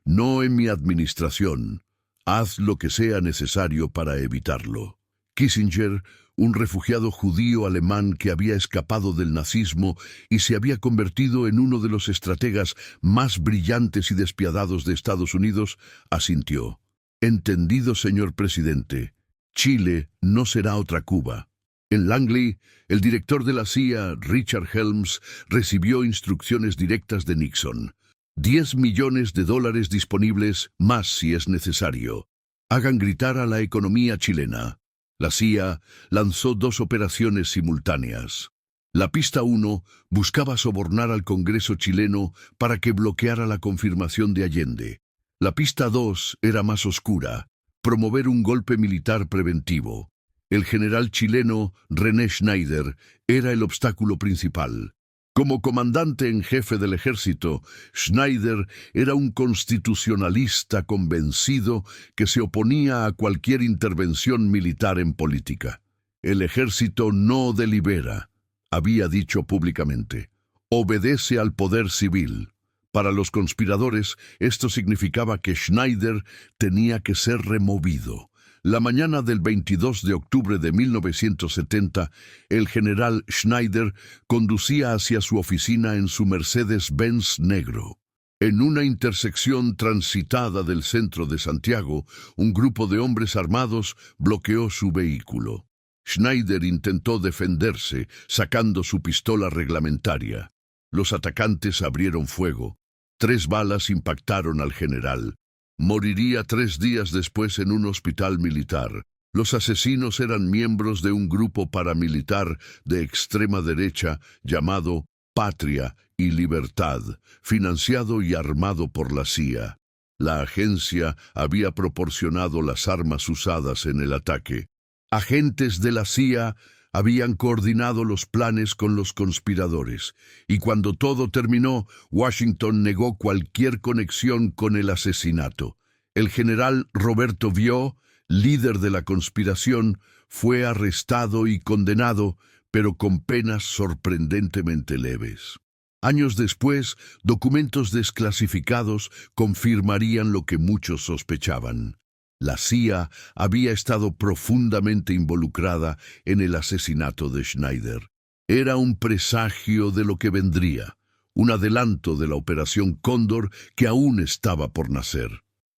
S1: No en mi administración. Haz lo que sea necesario para evitarlo. Kissinger, un refugiado judío alemán que había escapado del nazismo y se había convertido en uno de los estrategas más brillantes y despiadados de Estados Unidos, asintió. Entendido, señor presidente. Chile no será otra Cuba. En Langley, el director de la CIA, Richard Helms, recibió instrucciones directas de Nixon. 10 millones de dólares disponibles, más si es necesario. Hagan gritar a la economía chilena. La CIA lanzó 2 operaciones simultáneas. La pista 1 buscaba sobornar al Congreso chileno para que bloqueara la confirmación de Allende. La pista 2 era más oscura, promover un golpe militar preventivo. El general chileno René Schneider era el obstáculo principal. Como comandante en jefe del ejército, Schneider era un constitucionalista convencido que se oponía a cualquier intervención militar en política. El ejército no delibera, había dicho públicamente. Obedece al poder civil. Para los conspiradores, esto significaba que Schneider tenía que ser removido. La mañana del 22 de octubre de 1970, el general Schneider conducía hacia su oficina en su Mercedes-Benz negro. En una intersección transitada del centro de Santiago, un grupo de hombres armados bloqueó su vehículo. Schneider intentó defenderse, sacando su pistola reglamentaria. Los atacantes abrieron fuego. 3 balas impactaron al general. Moriría 3 días después en un hospital militar. Los asesinos eran miembros de un grupo paramilitar de extrema derecha llamado Patria y Libertad, financiado y armado por la CIA. La agencia había proporcionado las armas usadas en el ataque. Agentes de la CIA habían coordinado los planes con los conspiradores, y cuando todo terminó, Washington negó cualquier conexión con el asesinato. El general Roberto Vio, líder de la conspiración, fue arrestado y condenado, pero con penas sorprendentemente leves. Años después, documentos desclasificados confirmarían lo que muchos sospechaban. La CIA había estado profundamente involucrada en el asesinato de Schneider. Era un presagio de lo que vendría, un adelanto de la Operación Cóndor que aún estaba por nacer.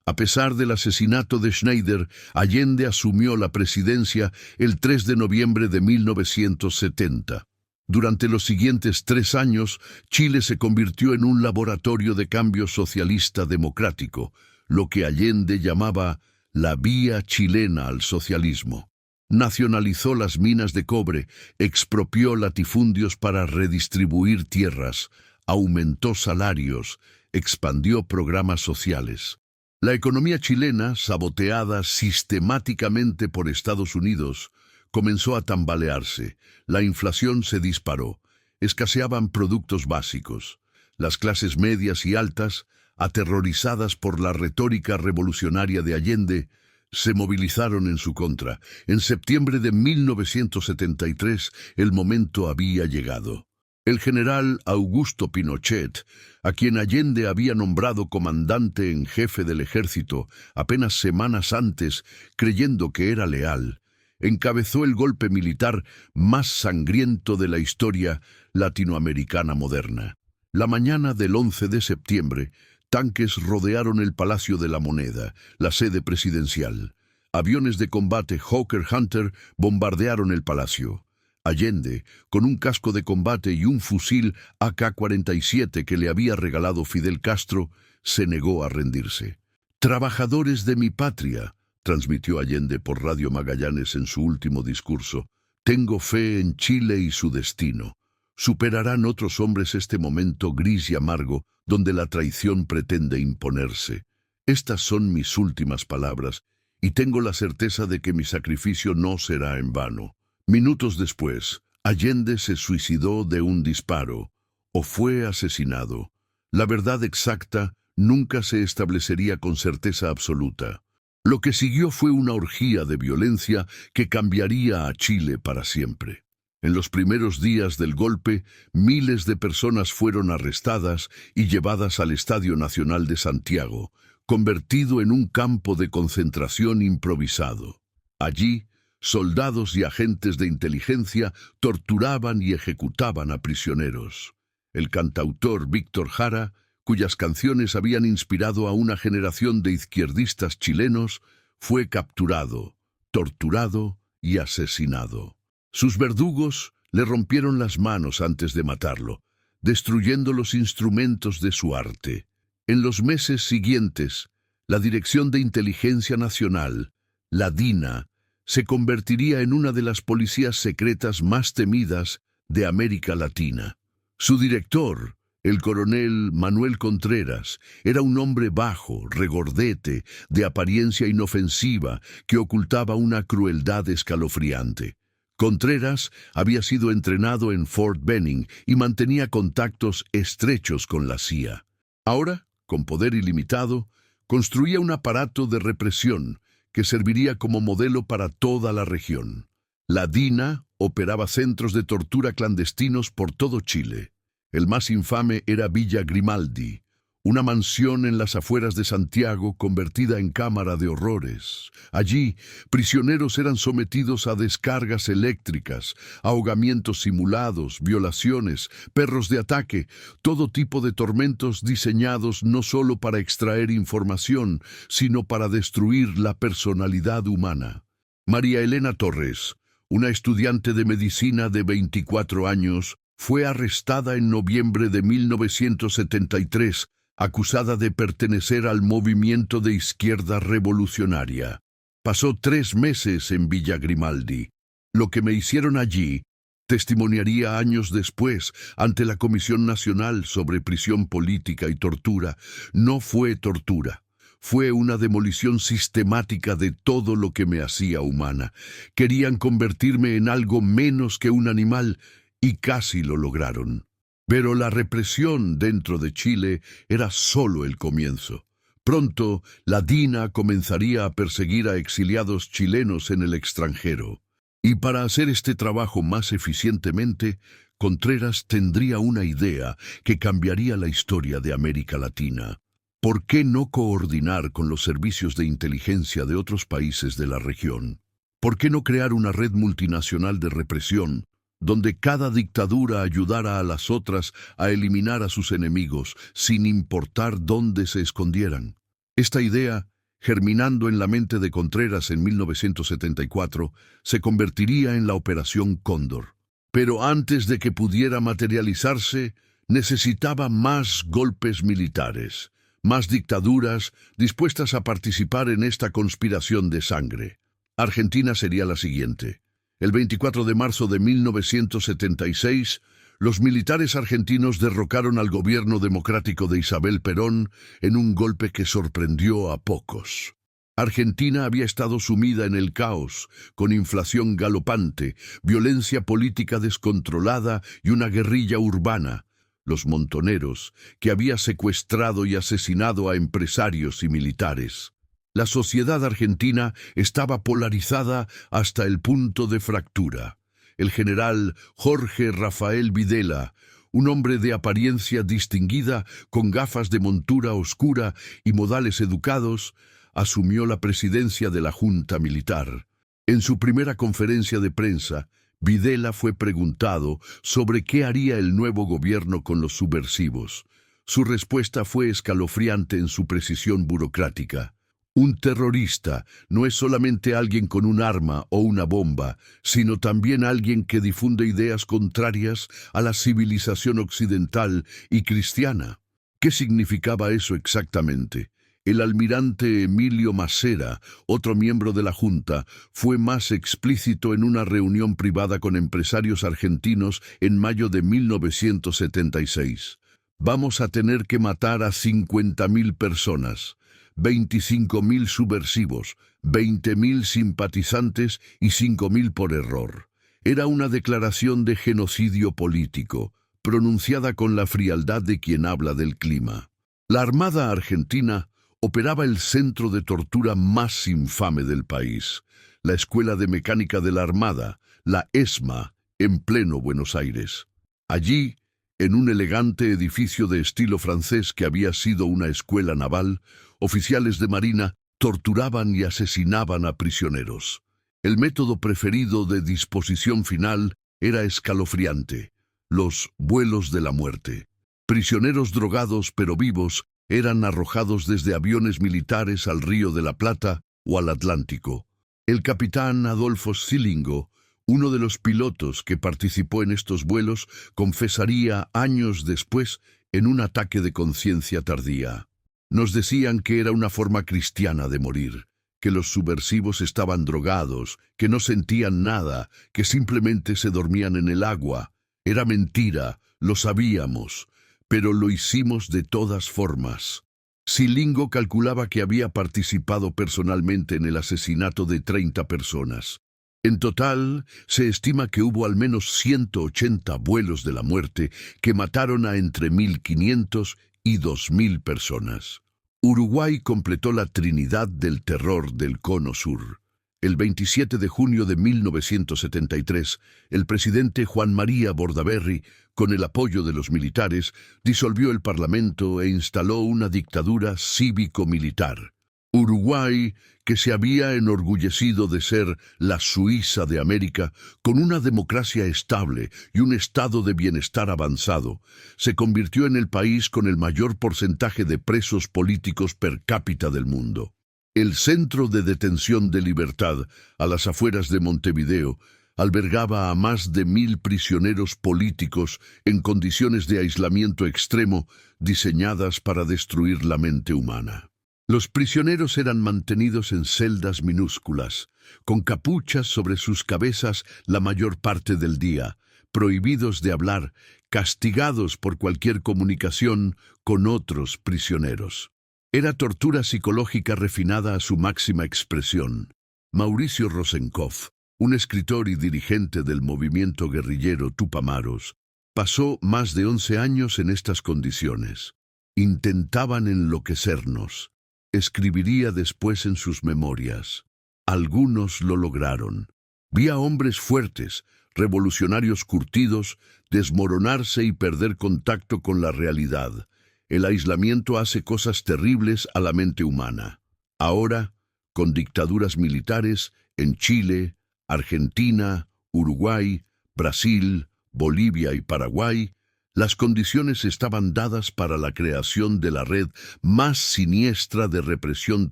S1: A pesar del asesinato de Schneider, Allende asumió la presidencia el 3 de noviembre de 1970. Durante los siguientes 3 años, Chile se convirtió en un laboratorio de cambio socialista democrático, lo que Allende llamaba la vía chilena al socialismo. Nacionalizó las minas de cobre, expropió latifundios para redistribuir tierras, aumentó salarios, expandió programas sociales. La economía chilena, saboteada sistemáticamente por Estados Unidos, comenzó a tambalearse. La inflación se disparó. Escaseaban productos básicos. Las clases medias y altas, aterrorizadas por la retórica revolucionaria de Allende, se movilizaron en su contra. En septiembre de 1973, el momento había llegado. El general Augusto Pinochet, a quien Allende había nombrado comandante en jefe del ejército apenas semanas antes, creyendo que era leal, encabezó el golpe militar más sangriento de la historia latinoamericana moderna. La mañana del 11 de septiembre, tanques rodearon el Palacio de la Moneda, la sede presidencial. Aviones de combate Hawker Hunter bombardearon el palacio. Allende, con un casco de combate y un fusil AK-47 que le había regalado Fidel Castro, se negó a rendirse. «Trabajadores de mi patria», transmitió Allende por Radio Magallanes en su último discurso, «tengo fe en Chile y su destino. Superarán otros hombres este momento gris y amargo donde la traición pretende imponerse. Estas son mis últimas palabras y tengo la certeza de que mi sacrificio no será en vano». Minutos después, Allende se suicidó de un disparo o fue asesinado. La verdad exacta nunca se establecería con certeza absoluta. Lo que siguió fue una orgía de violencia que cambiaría a Chile para siempre. En los primeros días del golpe, miles de personas fueron arrestadas y llevadas al Estadio Nacional de Santiago, convertido en un campo de concentración improvisado. Allí, soldados y agentes de inteligencia torturaban y ejecutaban a prisioneros. El cantautor Víctor Jara, cuyas canciones habían inspirado a una generación de izquierdistas chilenos, fue capturado, torturado y asesinado. Sus verdugos le rompieron las manos antes de matarlo, destruyendo los instrumentos de su arte. En los meses siguientes, la Dirección de Inteligencia Nacional, la DINA, se convertiría en una de las policías secretas más temidas de América Latina. Su director, el coronel Manuel Contreras, era un hombre bajo, regordete, de apariencia inofensiva, que ocultaba una crueldad escalofriante. Contreras había sido entrenado en Fort Benning y mantenía contactos estrechos con la CIA. Ahora, con poder ilimitado, construía un aparato de represión que serviría como modelo para toda la región. La DINA operaba centros de tortura clandestinos por todo Chile. El más infame era Villa Grimaldi, una mansión en las afueras de Santiago convertida en cámara de horrores. Allí, prisioneros eran sometidos a descargas eléctricas, ahogamientos simulados, violaciones, perros de ataque, todo tipo de tormentos diseñados no solo para extraer información, sino para destruir la personalidad humana. María Elena Torres, una estudiante de medicina de 24 años, fue arrestada en noviembre de 1973, acusada de pertenecer al movimiento de izquierda revolucionaria. Pasó 3 meses en Villa Grimaldi. Lo que me hicieron allí testimoniaría años después ante la Comisión Nacional sobre Prisión Política y Tortura. No fue tortura. Fue una demolición sistemática de todo lo que me hacía humana. Querían convertirme en algo menos que un animal y casi lo lograron. Pero la represión dentro de Chile era solo el comienzo. Pronto, la DINA comenzaría a perseguir a exiliados chilenos en el extranjero. Y para hacer este trabajo más eficientemente, Contreras tendría una idea que cambiaría la historia de América Latina. ¿Por qué no coordinar con los servicios de inteligencia de otros países de la región? ¿Por qué no crear una red multinacional de represión, donde cada dictadura ayudara a las otras a eliminar a sus enemigos, sin importar dónde se escondieran? Esta idea, germinando en la mente de Contreras en 1974, se convertiría en la Operación Cóndor. Pero antes de que pudiera materializarse, necesitaba más golpes militares, más dictaduras dispuestas a participar en esta conspiración de sangre. Argentina sería la siguiente. El 24 de marzo de 1976, los militares argentinos derrocaron al gobierno democrático de Isabel Perón en un golpe que sorprendió a pocos. Argentina había estado sumida en el caos, con inflación galopante, violencia política descontrolada y una guerrilla urbana, los Montoneros, que había secuestrado y asesinado a empresarios y militares. La sociedad argentina estaba polarizada hasta el punto de fractura. El general Jorge Rafael Videla, un hombre de apariencia distinguida, con gafas de montura oscura y modales educados, asumió la presidencia de la Junta Militar. En su primera conferencia de prensa, Videla fue preguntado sobre qué haría el nuevo gobierno con los subversivos. Su respuesta fue escalofriante en su precisión burocrática. Un terrorista no es solamente alguien con un arma o una bomba, sino también alguien que difunde ideas contrarias a la civilización occidental y cristiana. ¿Qué significaba eso exactamente? El almirante Emilio Massera, otro miembro de la Junta, fue más explícito en una reunión privada con empresarios argentinos en mayo de 1976. Vamos a tener que matar a 50.000 personas, 25.000 subversivos, 20.000 simpatizantes y 5.000 por error. Era una declaración de genocidio político, pronunciada con la frialdad de quien habla del clima. La Armada Argentina operaba el centro de tortura más infame del país, la Escuela de Mecánica de la Armada, la ESMA, en pleno Buenos Aires. Allí, en un elegante edificio de estilo francés que había sido una escuela naval, oficiales de marina torturaban y asesinaban a prisioneros. El método preferido de disposición final era escalofriante: los vuelos de la muerte. Prisioneros drogados pero vivos eran arrojados desde aviones militares al Río de la Plata o al Atlántico. El capitán Adolfo Silingo, uno de los pilotos que participó en estos vuelos, confesaría años después en un ataque de conciencia tardía. Nos decían que era una forma cristiana de morir, que los subversivos estaban drogados, que no sentían nada, que simplemente se dormían en el agua. Era mentira, lo sabíamos, pero lo hicimos de todas formas. Silingo calculaba que había participado personalmente en el asesinato de 30 personas. En total, se estima que hubo al menos 180 vuelos de la muerte que mataron a entre 1.500 y 2.000 personas. Uruguay completó la trinidad del terror del Cono Sur. El 27 de junio de 1973, el presidente Juan María Bordaberry, con el apoyo de los militares, disolvió el Parlamento e instaló una dictadura cívico-militar. Uruguay, que se había enorgullecido de ser la Suiza de América, con una democracia estable y un estado de bienestar avanzado, se convirtió en el país con el mayor porcentaje de presos políticos per cápita del mundo. El centro de detención de Libertad, a las afueras de Montevideo, albergaba a más de 1.000 prisioneros políticos en condiciones de aislamiento extremo diseñadas para destruir la mente humana. Los prisioneros eran mantenidos en celdas minúsculas, con capuchas sobre sus cabezas la mayor parte del día, prohibidos de hablar, castigados por cualquier comunicación con otros prisioneros. Era tortura psicológica refinada a su máxima expresión. Mauricio Rosenkopf, un escritor y dirigente del movimiento guerrillero Tupamaros, pasó más de 11 años en estas condiciones. Intentaban enloquecernos. Escribiría después en sus memorias: algunos lo lograron. Vi a hombres fuertes, revolucionarios curtidos, desmoronarse y perder contacto con la realidad. El aislamiento hace cosas terribles a la mente humana. Ahora, con dictaduras militares en Chile, Argentina, Uruguay, Brasil, Bolivia y Paraguay, las condiciones estaban dadas para la creación de la red más siniestra de represión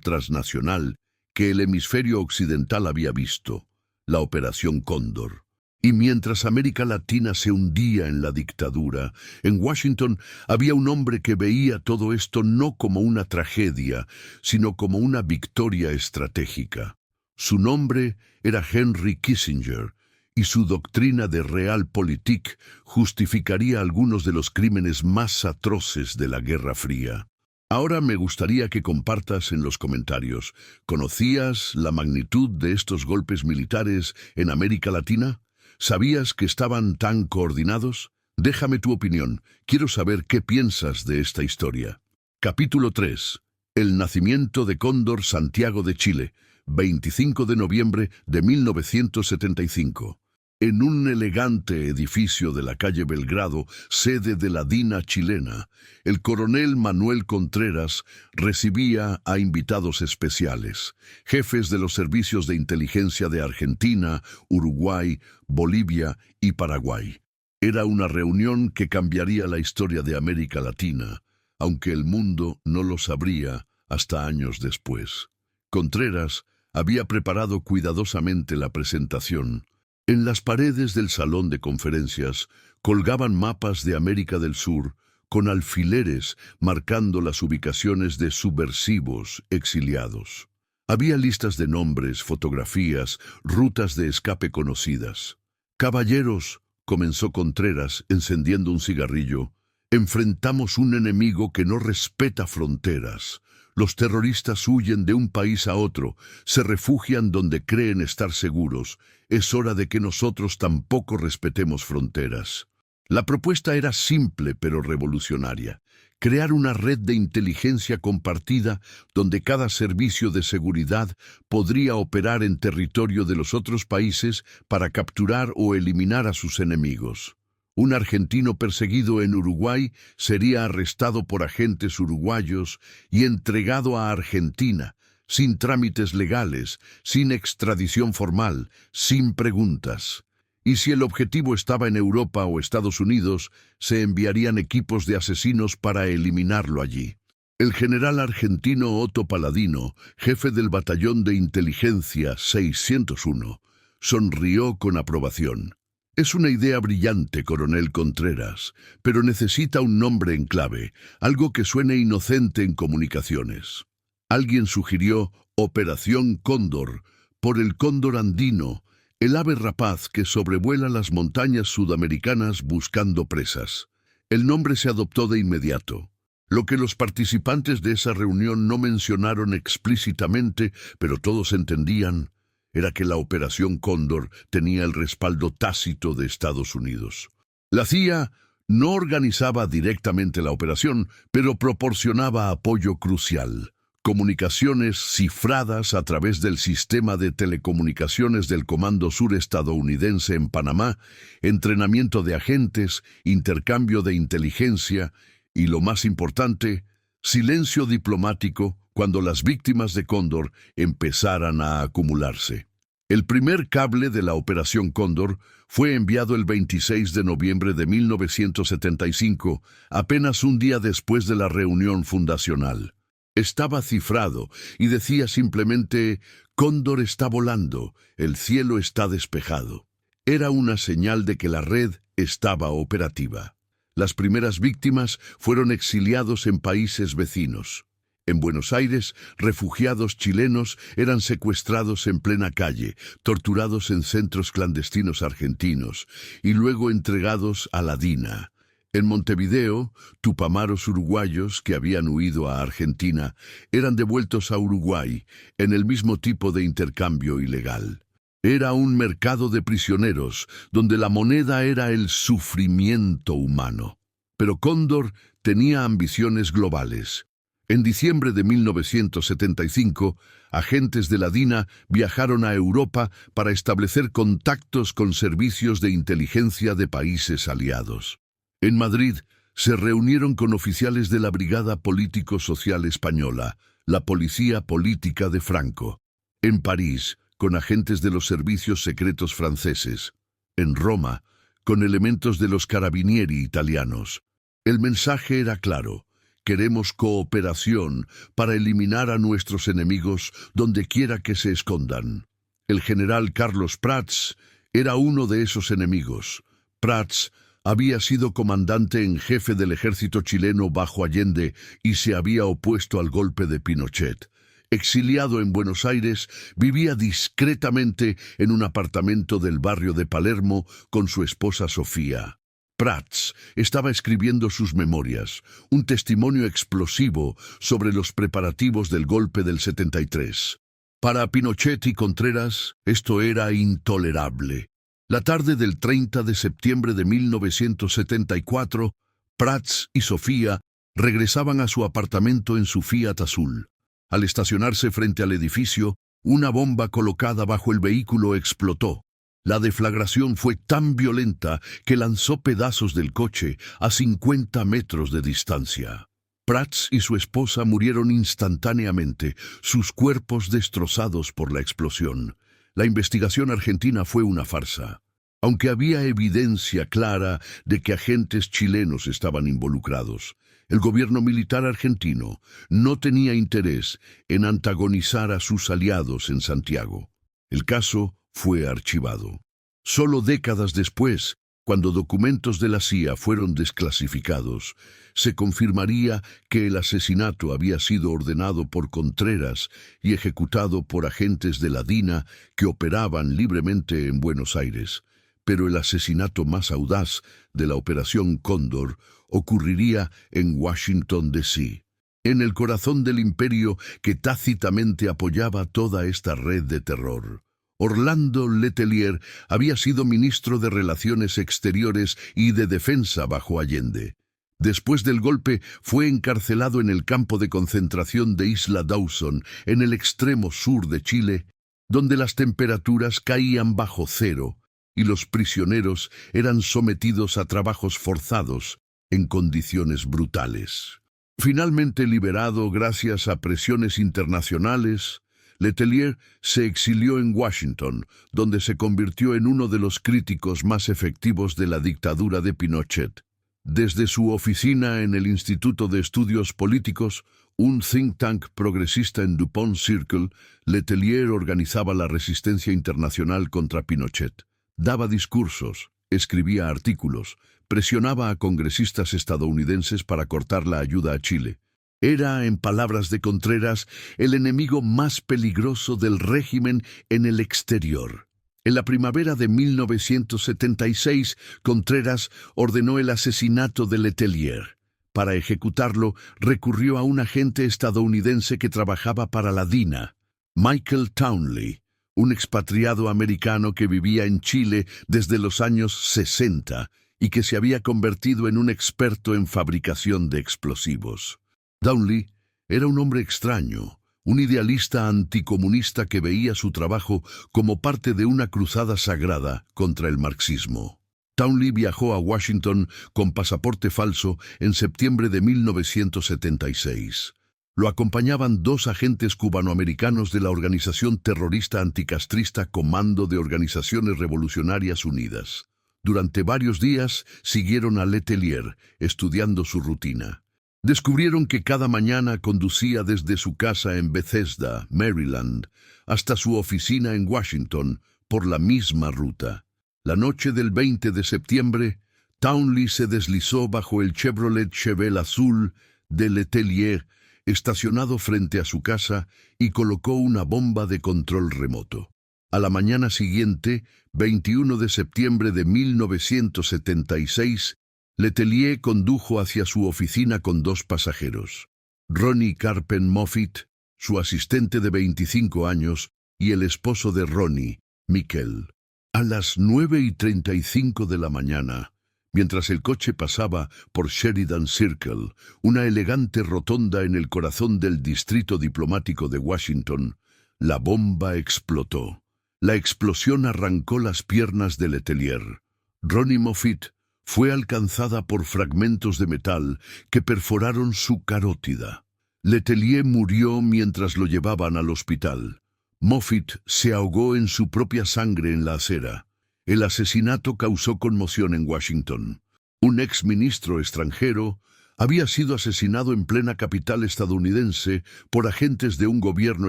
S1: transnacional que el hemisferio occidental había visto: la Operación Cóndor. Y mientras América Latina se hundía en la dictadura, en Washington había un hombre que veía todo esto no como una tragedia, sino como una victoria estratégica. Su nombre era Henry Kissinger, y su doctrina de Realpolitik justificaría algunos de los crímenes más atroces de la Guerra Fría. Ahora me gustaría que compartas en los comentarios, ¿conocías la magnitud de estos golpes militares en América Latina? ¿Sabías que estaban tan coordinados? Déjame tu opinión. Quiero saber qué piensas de esta historia. Capítulo 3. El nacimiento de Cóndor, Santiago de Chile, 25 de noviembre de 1975. En un elegante edificio de la calle Belgrado, sede de la DINA chilena, el coronel Manuel Contreras recibía a invitados especiales, jefes de los servicios de inteligencia de Argentina, Uruguay, Bolivia y Paraguay. Era una reunión que cambiaría la historia de América Latina, aunque el mundo no lo sabría hasta años después. Contreras había preparado cuidadosamente la presentación. En las paredes del salón de conferencias colgaban mapas de América del Sur con alfileres marcando las ubicaciones de subversivos exiliados. Había listas de nombres, fotografías, rutas de escape conocidas. «Caballeros», comenzó Contreras encendiendo un cigarrillo, «enfrentamos un enemigo que no respeta fronteras. Los terroristas huyen de un país a otro, se refugian donde creen estar seguros. Es hora de que nosotros tampoco respetemos fronteras». La propuesta era simple pero revolucionaria. Crear una red de inteligencia compartida donde cada servicio de seguridad podría operar en territorio de los otros países para capturar o eliminar a sus enemigos. Un argentino perseguido en Uruguay sería arrestado por agentes uruguayos y entregado a Argentina, sin trámites legales, sin extradición formal, sin preguntas. Y si el objetivo estaba en Europa o Estados Unidos, se enviarían equipos de asesinos para eliminarlo allí. El general argentino Otto Paladino, jefe del batallón de inteligencia 601, sonrió con aprobación. «Es una idea brillante, coronel Contreras, pero necesita un nombre en clave, algo que suene inocente en comunicaciones». Alguien sugirió Operación Cóndor, por el cóndor andino, el ave rapaz que sobrevuela las montañas sudamericanas buscando presas. El nombre se adoptó de inmediato. Lo que los participantes de esa reunión no mencionaron explícitamente, pero todos entendían, era que la Operación Cóndor tenía el respaldo tácito de Estados Unidos. La CIA no organizaba directamente la operación, pero proporcionaba apoyo crucial. Comunicaciones cifradas a través del sistema de telecomunicaciones del Comando Sur estadounidense en Panamá, entrenamiento de agentes, intercambio de inteligencia y, lo más importante, silencio diplomático cuando las víctimas de Cóndor empezaran a acumularse. El primer cable de la Operación Cóndor fue enviado el 26 de noviembre de 1975, apenas un día después de la reunión fundacional. Estaba cifrado y decía simplemente, «Cóndor está volando, el cielo está despejado». Era una señal de que la red estaba operativa. Las primeras víctimas fueron exiliados en países vecinos. En Buenos Aires, refugiados chilenos eran secuestrados en plena calle, torturados en centros clandestinos argentinos y luego entregados a la DINA. En Montevideo, tupamaros uruguayos que habían huido a Argentina eran devueltos a Uruguay en el mismo tipo de intercambio ilegal. Era un mercado de prisioneros donde la moneda era el sufrimiento humano. Pero Cóndor tenía ambiciones globales. En diciembre de 1975, agentes de la DINA viajaron a Europa para establecer contactos con servicios de inteligencia de países aliados. En Madrid se reunieron con oficiales de la Brigada Político-Social Española, la Policía Política de Franco. En París, con agentes de los servicios secretos franceses. En Roma, con elementos de los carabinieri italianos. El mensaje era claro. Queremos cooperación para eliminar a nuestros enemigos donde quiera que se escondan. El general Carlos Prats, Era uno de esos enemigos. Prats había sido comandante en jefe del ejército chileno bajo Allende y se había opuesto al golpe de Pinochet. Exiliado en Buenos Aires, vivía discretamente en un apartamento del barrio de Palermo con su esposa Sofía. Prats estaba escribiendo sus memorias, un testimonio explosivo sobre los preparativos del golpe del 73. Para Pinochet y Contreras, esto era intolerable. La tarde del 30 de septiembre de 1974, Prats y Sofía regresaban a su apartamento en su Fiat azul. Al estacionarse frente al edificio, una bomba colocada bajo el vehículo explotó. La deflagración fue tan violenta que lanzó pedazos del coche a 50 metros de distancia. Prats y su esposa murieron instantáneamente, sus cuerpos destrozados por la explosión. La investigación argentina fue una farsa. Aunque había evidencia clara de que agentes chilenos estaban involucrados, el gobierno militar argentino no tenía interés en antagonizar a sus aliados en Santiago. El caso fue archivado. Solo décadas después, cuando documentos de la CIA fueron desclasificados, se confirmaría que el asesinato había sido ordenado por Contreras y ejecutado por agentes de la DINA que operaban libremente en Buenos Aires. Pero el asesinato más audaz de la Operación Cóndor ocurriría en Washington, D.C., en el corazón del imperio que tácitamente apoyaba toda esta red de terror. Orlando Letelier había sido ministro de Relaciones Exteriores y de Defensa bajo Allende. Después del golpe, fue encarcelado en el campo de concentración de Isla Dawson, en el extremo sur de Chile, donde las temperaturas caían bajo cero y los prisioneros eran sometidos a trabajos forzados en condiciones brutales. Finalmente liberado gracias a presiones internacionales, Letelier se exilió en Washington, donde se convirtió en uno de los críticos más efectivos de la dictadura de Pinochet. Desde su oficina en el Instituto de Estudios Políticos, un think tank progresista en DuPont Circle, Letelier organizaba la resistencia internacional contra Pinochet. Daba discursos, escribía artículos, presionaba a congresistas estadounidenses para cortar la ayuda a Chile. Era, en palabras de Contreras, el enemigo más peligroso del régimen en el exterior. En la primavera de 1976, Contreras ordenó el asesinato de Letelier. Para ejecutarlo, recurrió a un agente estadounidense que trabajaba para la DINA, Michael Townley, un expatriado americano que vivía en Chile desde los años 60 y que se había convertido en un experto en fabricación de explosivos. Townley era un hombre extraño, un idealista anticomunista que veía su trabajo como parte de una cruzada sagrada contra el marxismo. Townley viajó a Washington con pasaporte falso en septiembre de 1976. Lo acompañaban 2 agentes cubanoamericanos de la organización terrorista anticastrista Comando de Organizaciones Revolucionarias Unidas. Durante varios días siguieron a Letelier, estudiando su rutina. Descubrieron que cada mañana conducía desde su casa en Bethesda, Maryland, hasta su oficina en Washington, por la misma ruta. La noche del 20 de septiembre, Townley se deslizó bajo el Chevrolet Chevelle azul de Letelier, estacionado frente a su casa, y colocó una bomba de control remoto. A la mañana siguiente, 21 de septiembre de 1976, Letelier condujo hacia su oficina con 2 pasajeros, Ronnie Carpen Moffitt, su asistente de 25 años, y el esposo de Ronnie, Mikel. A las 9:35 de la mañana, mientras el coche pasaba por Sheridan Circle, una elegante rotonda en el corazón del distrito diplomático de Washington, la bomba explotó. La explosión arrancó las piernas de Letelier. Ronnie Moffitt fue alcanzada por fragmentos de metal que perforaron su carótida. Letelier murió mientras lo llevaban al hospital. Moffitt se ahogó en su propia sangre en la acera. El asesinato causó conmoción en Washington. Un exministro extranjero había sido asesinado en plena capital estadounidense por agentes de un gobierno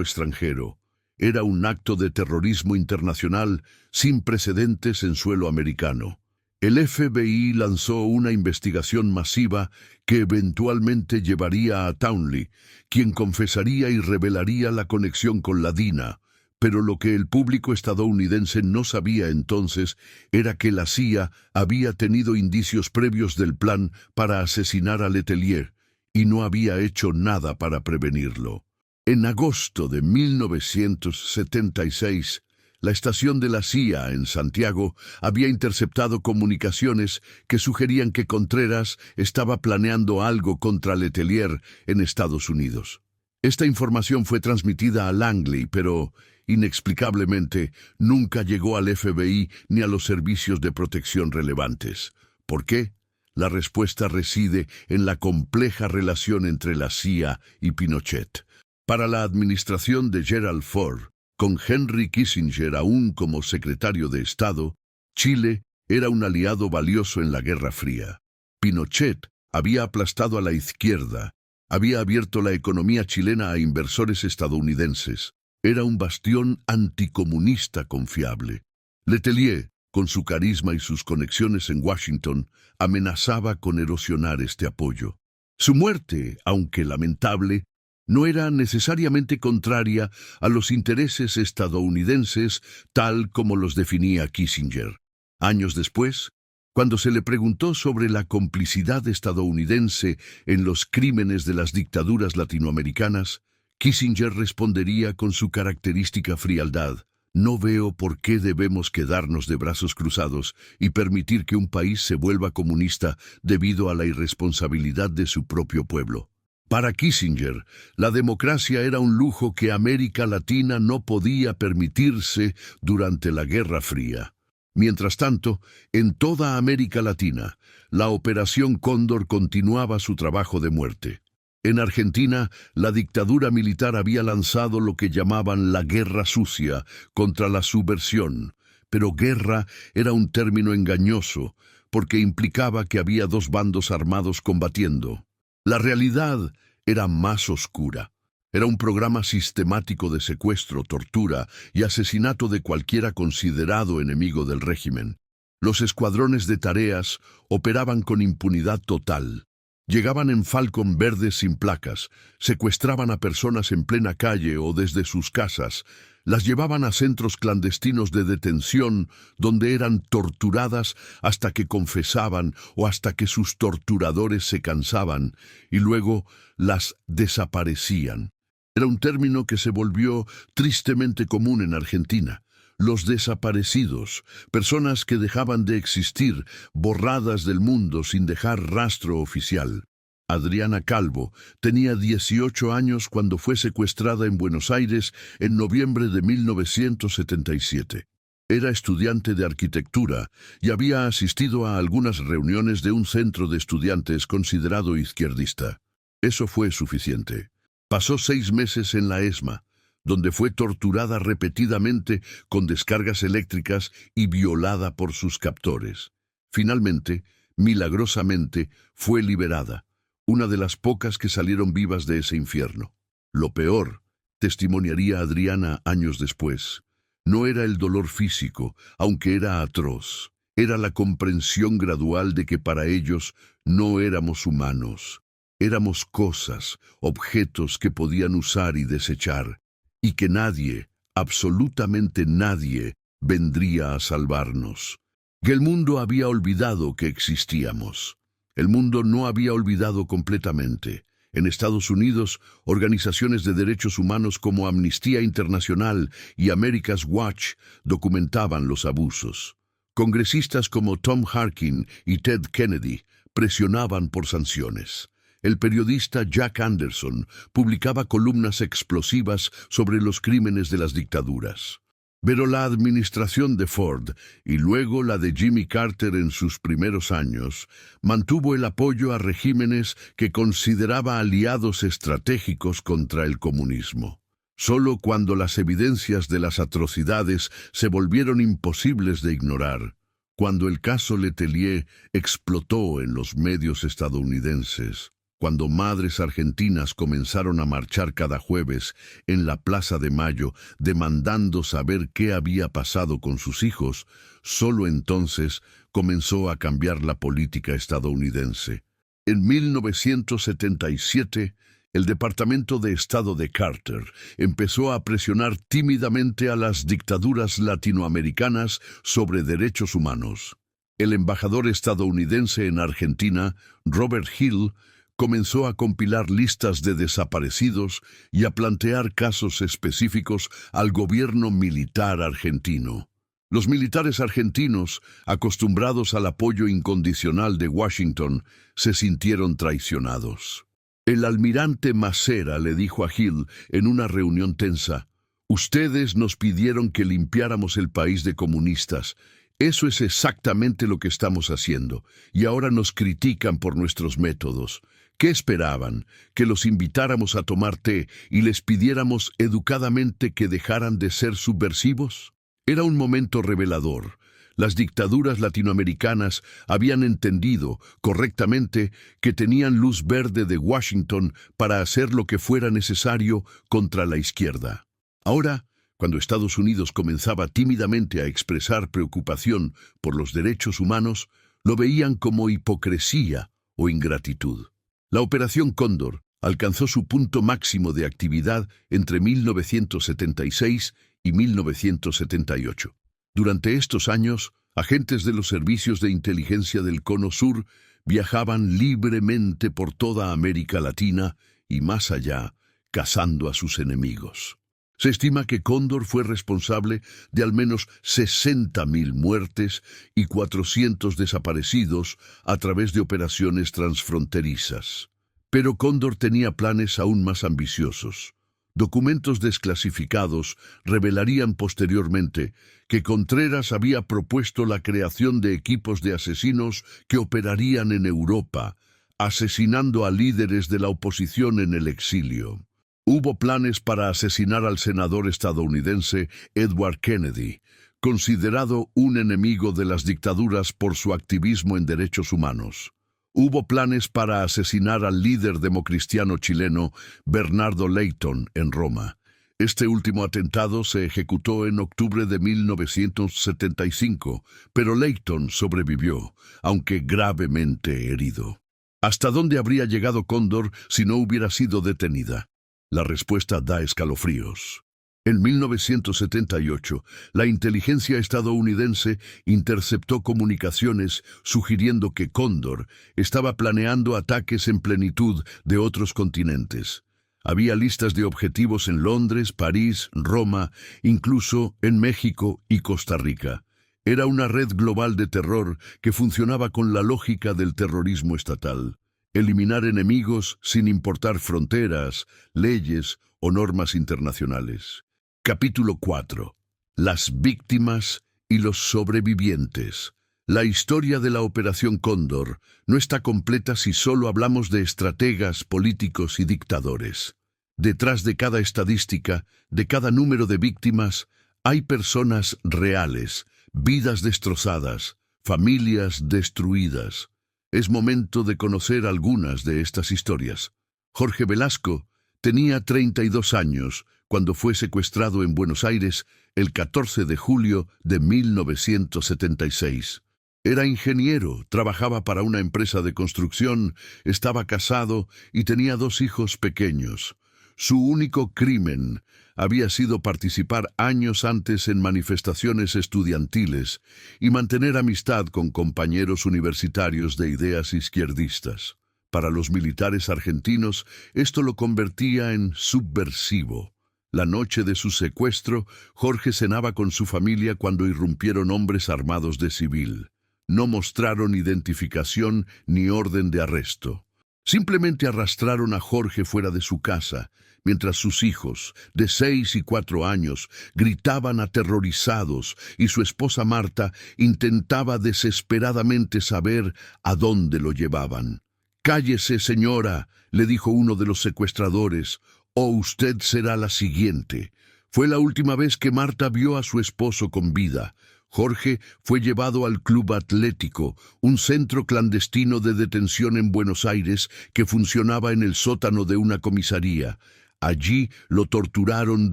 S1: extranjero. era un acto de terrorismo internacional sin precedentes en suelo americano. El FBI lanzó una investigación masiva que eventualmente llevaría a Townley, quien confesaría y revelaría la conexión con la DINA. Pero lo que el público estadounidense no sabía entonces era que la CIA había tenido indicios previos del plan para asesinar a Letelier y no había hecho nada para prevenirlo. En agosto de 1976, la estación de la CIA en Santiago había interceptado comunicaciones que sugerían que Contreras estaba planeando algo contra Letelier en Estados Unidos. Esta información fue transmitida a Langley, pero inexplicablemente nunca llegó al FBI ni a los servicios de protección relevantes. ¿Por qué? La respuesta reside en la compleja relación entre la CIA y Pinochet. Para la administración de Gerald Ford, con Henry Kissinger aún como secretario de Estado, Chile era un aliado valioso en la Guerra Fría. Pinochet había aplastado a la izquierda, había abierto la economía chilena a inversores estadounidenses. Era un bastión anticomunista confiable. Letelier, con su carisma y sus conexiones en Washington, amenazaba con erosionar este apoyo. Su muerte, aunque lamentable, no era necesariamente contraria a los intereses estadounidenses tal como los definía Kissinger. Años después, cuando se le preguntó sobre la complicidad estadounidense en los crímenes de las dictaduras latinoamericanas, Kissinger respondería con su característica frialdad: no veo por qué debemos quedarnos de brazos cruzados y permitir que un país se vuelva comunista debido a la irresponsabilidad de su propio pueblo. Para Kissinger, la democracia era un lujo que América Latina no podía permitirse durante la Guerra Fría. Mientras tanto, en toda América Latina, la Operación Cóndor continuaba su trabajo de muerte. En Argentina, la dictadura militar había lanzado lo que llamaban la guerra sucia contra la subversión, pero guerra era un término engañoso porque implicaba que había dos bandos armados combatiendo. La realidad era más oscura. Era un programa sistemático de secuestro, tortura y asesinato de cualquiera considerado enemigo del régimen. Los escuadrones de tareas operaban con impunidad total. Llegaban en Falcon verdes sin placas, secuestraban a personas en plena calle o desde sus casas, las llevaban a centros clandestinos de detención donde eran torturadas hasta que confesaban o hasta que sus torturadores se cansaban y luego las desaparecían. Era un término que se volvió tristemente común en Argentina. Los desaparecidos, personas que dejaban de existir, borradas del mundo sin dejar rastro oficial. Adriana Calvo tenía 18 años cuando fue secuestrada en Buenos Aires en noviembre de 1977. Era estudiante de arquitectura y había asistido a algunas reuniones de un centro de estudiantes considerado izquierdista. Eso fue suficiente. Pasó 6 meses en la ESMA, donde fue torturada repetidamente con descargas eléctricas y violada por sus captores. Finalmente, milagrosamente, fue liberada, una de las pocas que salieron vivas de ese infierno. Lo peor, testimoniaría Adriana años después, no era el dolor físico, aunque era atroz. Era la comprensión gradual de que para ellos no éramos humanos. Éramos cosas, objetos que podían usar y desechar, y que nadie, absolutamente nadie, vendría a salvarnos. Que el mundo había olvidado que existíamos. El mundo no había olvidado completamente. En Estados Unidos, organizaciones de derechos humanos como Amnistía Internacional y America's Watch documentaban los abusos. Congresistas como Tom Harkin y Ted Kennedy presionaban por sanciones. El periodista Jack Anderson publicaba columnas explosivas sobre los crímenes de las dictaduras. Pero la administración de Ford y luego la de Jimmy Carter en sus primeros años mantuvo el apoyo a regímenes que consideraba aliados estratégicos contra el comunismo. Solo cuando las evidencias de las atrocidades se volvieron imposibles de ignorar, cuando el caso Letelier explotó en los medios estadounidenses, Cuando madres argentinas comenzaron a marchar cada jueves en la Plaza de Mayo demandando saber qué había pasado con sus hijos, solo entonces comenzó a cambiar la política estadounidense. En 1977, el Departamento de Estado de Carter empezó a presionar tímidamente a las dictaduras latinoamericanas sobre derechos humanos. El embajador estadounidense en Argentina, Robert Hill, comenzó a compilar listas de desaparecidos y a plantear casos específicos al gobierno militar argentino. Los militares argentinos, acostumbrados al apoyo incondicional de Washington, se sintieron traicionados. El almirante Macera le dijo a Hill en una reunión tensa: «Ustedes nos pidieron que limpiáramos el país de comunistas. Eso es exactamente lo que estamos haciendo, y ahora nos critican por nuestros métodos. ¿Qué esperaban? ¿Que los invitáramos a tomar té y les pidiéramos educadamente que dejaran de ser subversivos?» Era un momento revelador. Las dictaduras latinoamericanas habían entendido correctamente que tenían luz verde de Washington para hacer lo que fuera necesario contra la izquierda. Ahora, cuando Estados Unidos comenzaba tímidamente a expresar preocupación por los derechos humanos, lo veían como hipocresía o ingratitud. La Operación Cóndor alcanzó su punto máximo de actividad entre 1976 y 1978. Durante estos años, agentes de los servicios de inteligencia del Cono Sur viajaban libremente por toda América Latina y más allá, cazando a sus enemigos. Se estima que Cóndor fue responsable de al menos 60.000 muertes y 400 desaparecidos a través de operaciones transfronterizas. Pero Cóndor tenía planes aún más ambiciosos. Documentos desclasificados revelarían posteriormente que Contreras había propuesto la creación de equipos de asesinos que operarían en Europa, asesinando a líderes de la oposición en el exilio. Hubo planes para asesinar al senador estadounidense Edward Kennedy, considerado un enemigo de las dictaduras por su activismo en derechos humanos. Hubo planes para asesinar al líder democristiano chileno Bernardo Leyton en Roma. Este último atentado se ejecutó en octubre de 1975, pero Leyton sobrevivió, aunque gravemente herido. ¿Hasta dónde habría llegado Cóndor si no hubiera sido detenida? La respuesta da escalofríos. En 1978, la inteligencia estadounidense interceptó comunicaciones sugiriendo que Cóndor estaba planeando ataques en plenitud de otros continentes. Había listas de objetivos en Londres, París, Roma, incluso en México y Costa Rica. Era una red global de terror que funcionaba con la lógica del terrorismo estatal. Eliminar enemigos sin importar fronteras, leyes o normas internacionales. Capítulo 4. Las víctimas y los sobrevivientes. La historia de la Operación Cóndor no está completa si solo hablamos de estrategas, políticos y dictadores. Detrás de cada estadística, de cada número de víctimas, hay personas reales, vidas destrozadas, familias destruidas. Es momento de conocer algunas de estas historias. Jorge Velasco tenía 32 años cuando fue secuestrado en Buenos Aires el 14 de julio de 1976. Era ingeniero, trabajaba para una empresa de construcción, estaba casado y tenía 2 hijos pequeños. Su único crimen había sido participar años antes en manifestaciones estudiantiles y mantener amistad con compañeros universitarios de ideas izquierdistas. Para los militares argentinos, esto lo convertía en subversivo. La noche de su secuestro, Jorge cenaba con su familia cuando irrumpieron hombres armados de civil. No mostraron identificación ni orden de arresto. Simplemente arrastraron a Jorge fuera de su casa, mientras sus hijos, de 6 y 4 años, gritaban aterrorizados y su esposa Marta intentaba desesperadamente saber a dónde lo llevaban. «Cállese, señora», le dijo uno de los secuestradores, «o usted será la siguiente». Fue la última vez que Marta vio a su esposo con vida. Jorge fue llevado al Club Atlético, un centro clandestino de detención en Buenos Aires que funcionaba en el sótano de una comisaría. Allí lo torturaron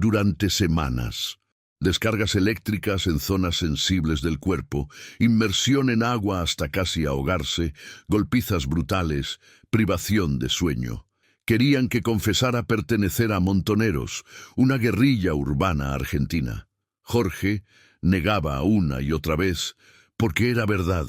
S1: durante semanas. Descargas eléctricas en zonas sensibles del cuerpo, inmersión en agua hasta casi ahogarse, golpizas brutales, privación de sueño. Querían que confesara pertenecer a Montoneros, una guerrilla urbana argentina. Jorge negaba una y otra vez, porque era verdad.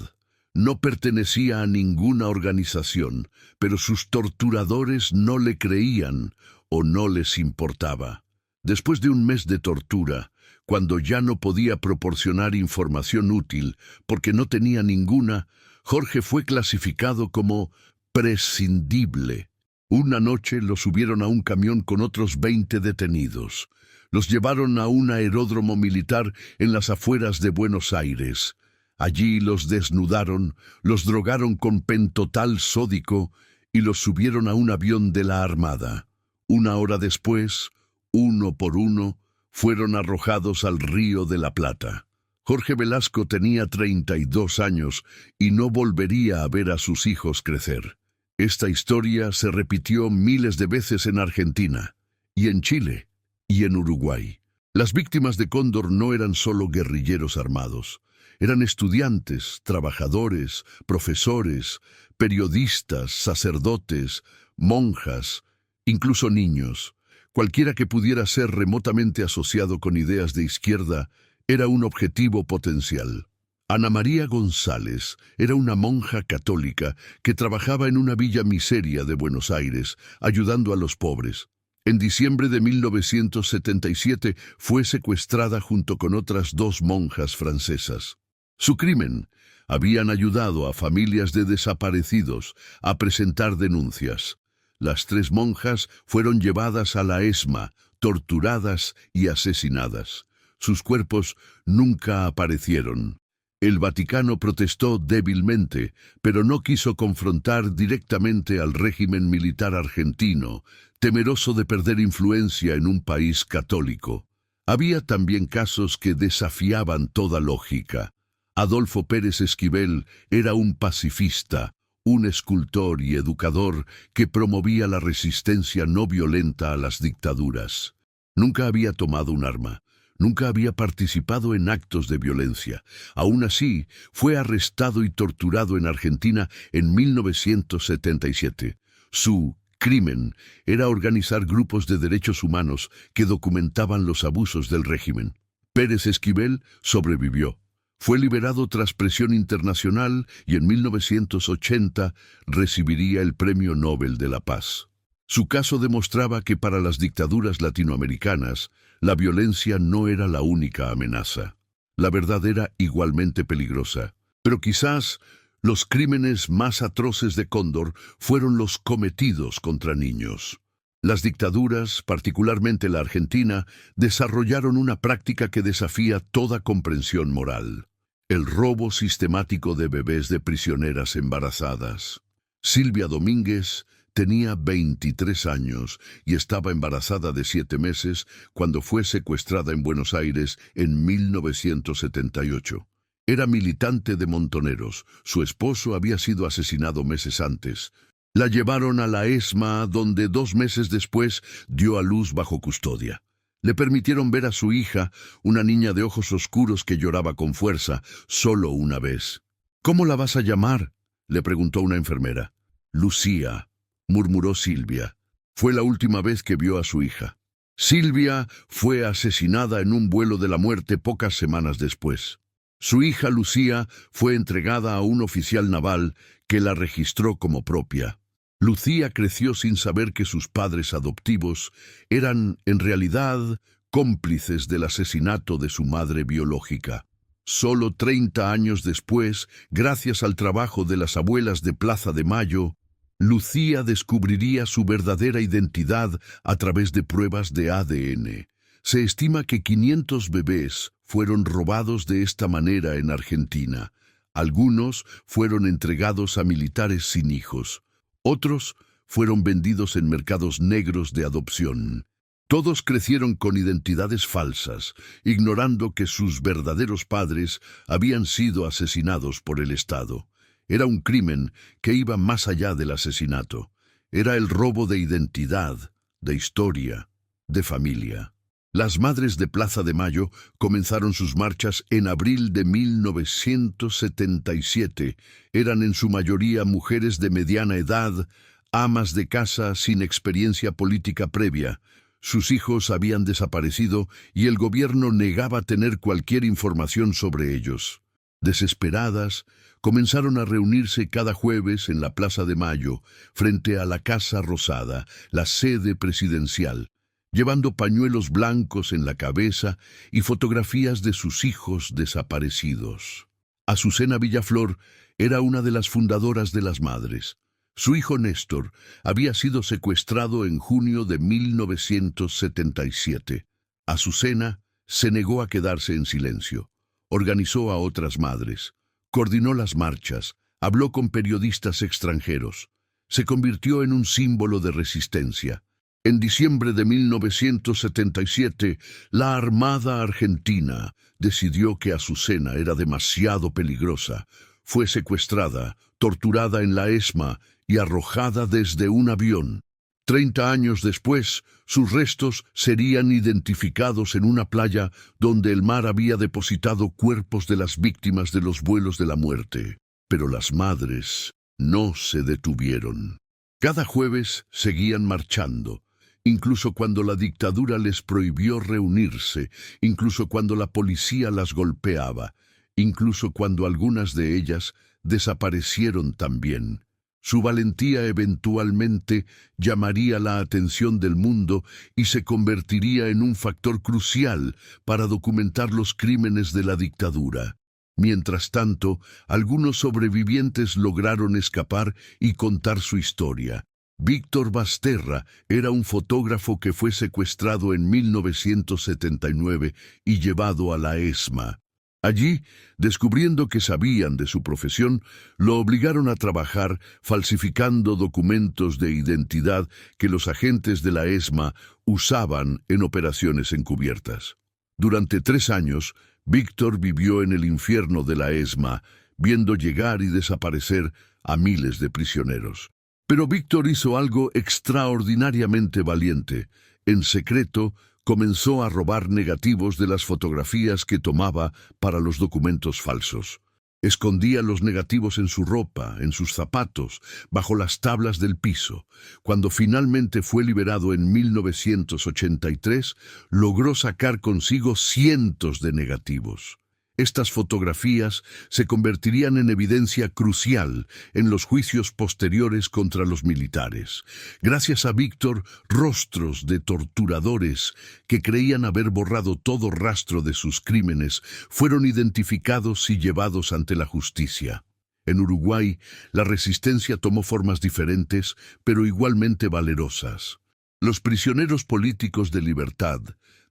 S1: No pertenecía a ninguna organización, pero sus torturadores no le creían o no les importaba. Después de un mes de tortura, cuando ya no podía proporcionar información útil porque no tenía ninguna, Jorge fue clasificado como prescindible. Una noche lo subieron a un camión con otros 20 detenidos. Los llevaron a un aeródromo militar en las afueras de Buenos Aires. Allí los desnudaron, los drogaron con pentotal sódico y los subieron a un avión de la Armada. Una hora después, uno por uno, fueron arrojados al Río de la Plata. Jorge Velasco tenía 32 años y no volvería a ver a sus hijos crecer. Esta historia se repitió miles de veces en Argentina, y en Chile, y en Uruguay. Las víctimas de Cóndor no eran solo guerrilleros armados. Eran estudiantes, trabajadores, profesores, periodistas, sacerdotes, monjas, incluso niños. Cualquiera que pudiera ser remotamente asociado con ideas de izquierda era un objetivo potencial. Ana María González era una monja católica que trabajaba en una villa miseria de Buenos Aires, ayudando a los pobres. En diciembre de 1977 fue secuestrada junto con otras 2 monjas francesas. Su crimen: habían ayudado a familias de desaparecidos a presentar denuncias. Las 3 monjas fueron llevadas a la ESMA, torturadas y asesinadas. Sus cuerpos nunca aparecieron. El Vaticano protestó débilmente, pero no quiso confrontar directamente al régimen militar argentino, temeroso de perder influencia en un país católico. Había también casos que desafiaban toda lógica. Adolfo Pérez Esquivel era un pacifista, un escultor y educador que promovía la resistencia no violenta a las dictaduras. Nunca había tomado un arma. Nunca había participado en actos de violencia. Aún así, fue arrestado y torturado en Argentina en 1977. Su crimen era organizar grupos de derechos humanos que documentaban los abusos del régimen. Pérez Esquivel sobrevivió. Fue liberado tras presión internacional y en 1980 recibiría el Premio Nobel de la Paz. Su caso demostraba que para las dictaduras latinoamericanas, la violencia no era la única amenaza. La verdad era igualmente peligrosa. Pero quizás los crímenes más atroces de Cóndor fueron los cometidos contra niños. Las dictaduras, particularmente la Argentina, desarrollaron una práctica que desafía toda comprensión moral: el robo sistemático de bebés de prisioneras embarazadas. Silvia Domínguez tenía 23 años y estaba embarazada de 7 meses cuando fue secuestrada en Buenos Aires en 1978. Era militante de Montoneros. Su esposo había sido asesinado meses antes. La llevaron a la ESMA, donde 2 meses después dio a luz bajo custodia. Le permitieron ver a su hija, una niña de ojos oscuros que lloraba con fuerza, solo una vez. «¿Cómo la vas a llamar?», le preguntó una enfermera. «Lucía», murmuró Silvia. Fue la última vez que vio a su hija. Silvia fue asesinada en un vuelo de la muerte pocas semanas después. Su hija Lucía fue entregada a un oficial naval que la registró como propia. Lucía creció sin saber que sus padres adoptivos eran, en realidad, cómplices del asesinato de su madre biológica. Solo 30 años después, gracias al trabajo de las abuelas de Plaza de Mayo, Lucía descubriría su verdadera identidad a través de pruebas de ADN. Se estima que 500 bebés fueron robados de esta manera en Argentina. Algunos fueron entregados a militares sin hijos. Otros fueron vendidos en mercados negros de adopción. Todos crecieron con identidades falsas, ignorando que sus verdaderos padres habían sido asesinados por el Estado. Era un crimen que iba más allá del asesinato. Era el robo de identidad, de historia, de familia. Las Madres de Plaza de Mayo comenzaron sus marchas en abril de 1977. Eran en su mayoría mujeres de mediana edad, amas de casa sin experiencia política previa. Sus hijos habían desaparecido y el gobierno negaba tener cualquier información sobre ellos. Desesperadas, comenzaron a reunirse cada jueves en la Plaza de Mayo, frente a la Casa Rosada, la sede presidencial, llevando pañuelos blancos en la cabeza y fotografías de sus hijos desaparecidos. Azucena Villaflor era una de las fundadoras de las Madres. Su hijo Néstor había sido secuestrado en junio de 1977. Azucena se negó a quedarse en silencio. Organizó a otras madres, coordinó las marchas, habló con periodistas extranjeros. Se convirtió en un símbolo de resistencia. En diciembre de 1977, la Armada Argentina decidió que Azucena era demasiado peligrosa. Fue secuestrada, torturada en la ESMA y arrojada desde un avión. 30 años después, sus restos serían identificados en una playa donde el mar había depositado cuerpos de las víctimas de los vuelos de la muerte. Pero las madres no se detuvieron. Cada jueves seguían marchando, incluso cuando la dictadura les prohibió reunirse, incluso cuando la policía las golpeaba, incluso cuando algunas de ellas desaparecieron también. Su valentía eventualmente llamaría la atención del mundo y se convertiría en un factor crucial para documentar los crímenes de la dictadura. Mientras tanto, algunos sobrevivientes lograron escapar y contar su historia. Víctor Basterra era un fotógrafo que fue secuestrado en 1979 y llevado a la ESMA. Allí, descubriendo que sabían de su profesión, lo obligaron a trabajar falsificando documentos de identidad que los agentes de la ESMA usaban en operaciones encubiertas. Durante 3 años, Víctor vivió en el infierno de la ESMA, viendo llegar y desaparecer a miles de prisioneros. Pero Víctor hizo algo extraordinariamente valiente. En secreto, comenzó a robar negativos de las fotografías que tomaba para los documentos falsos. Escondía los negativos en su ropa, en sus zapatos, bajo las tablas del piso. Cuando finalmente fue liberado en 1983, logró sacar consigo cientos de negativos. Estas fotografías se convertirían en evidencia crucial en los juicios posteriores contra los militares. Gracias a Víctor, rostros de torturadores que creían haber borrado todo rastro de sus crímenes fueron identificados y llevados ante la justicia. En Uruguay, la resistencia tomó formas diferentes, pero igualmente valerosas. Los prisioneros políticos de libertad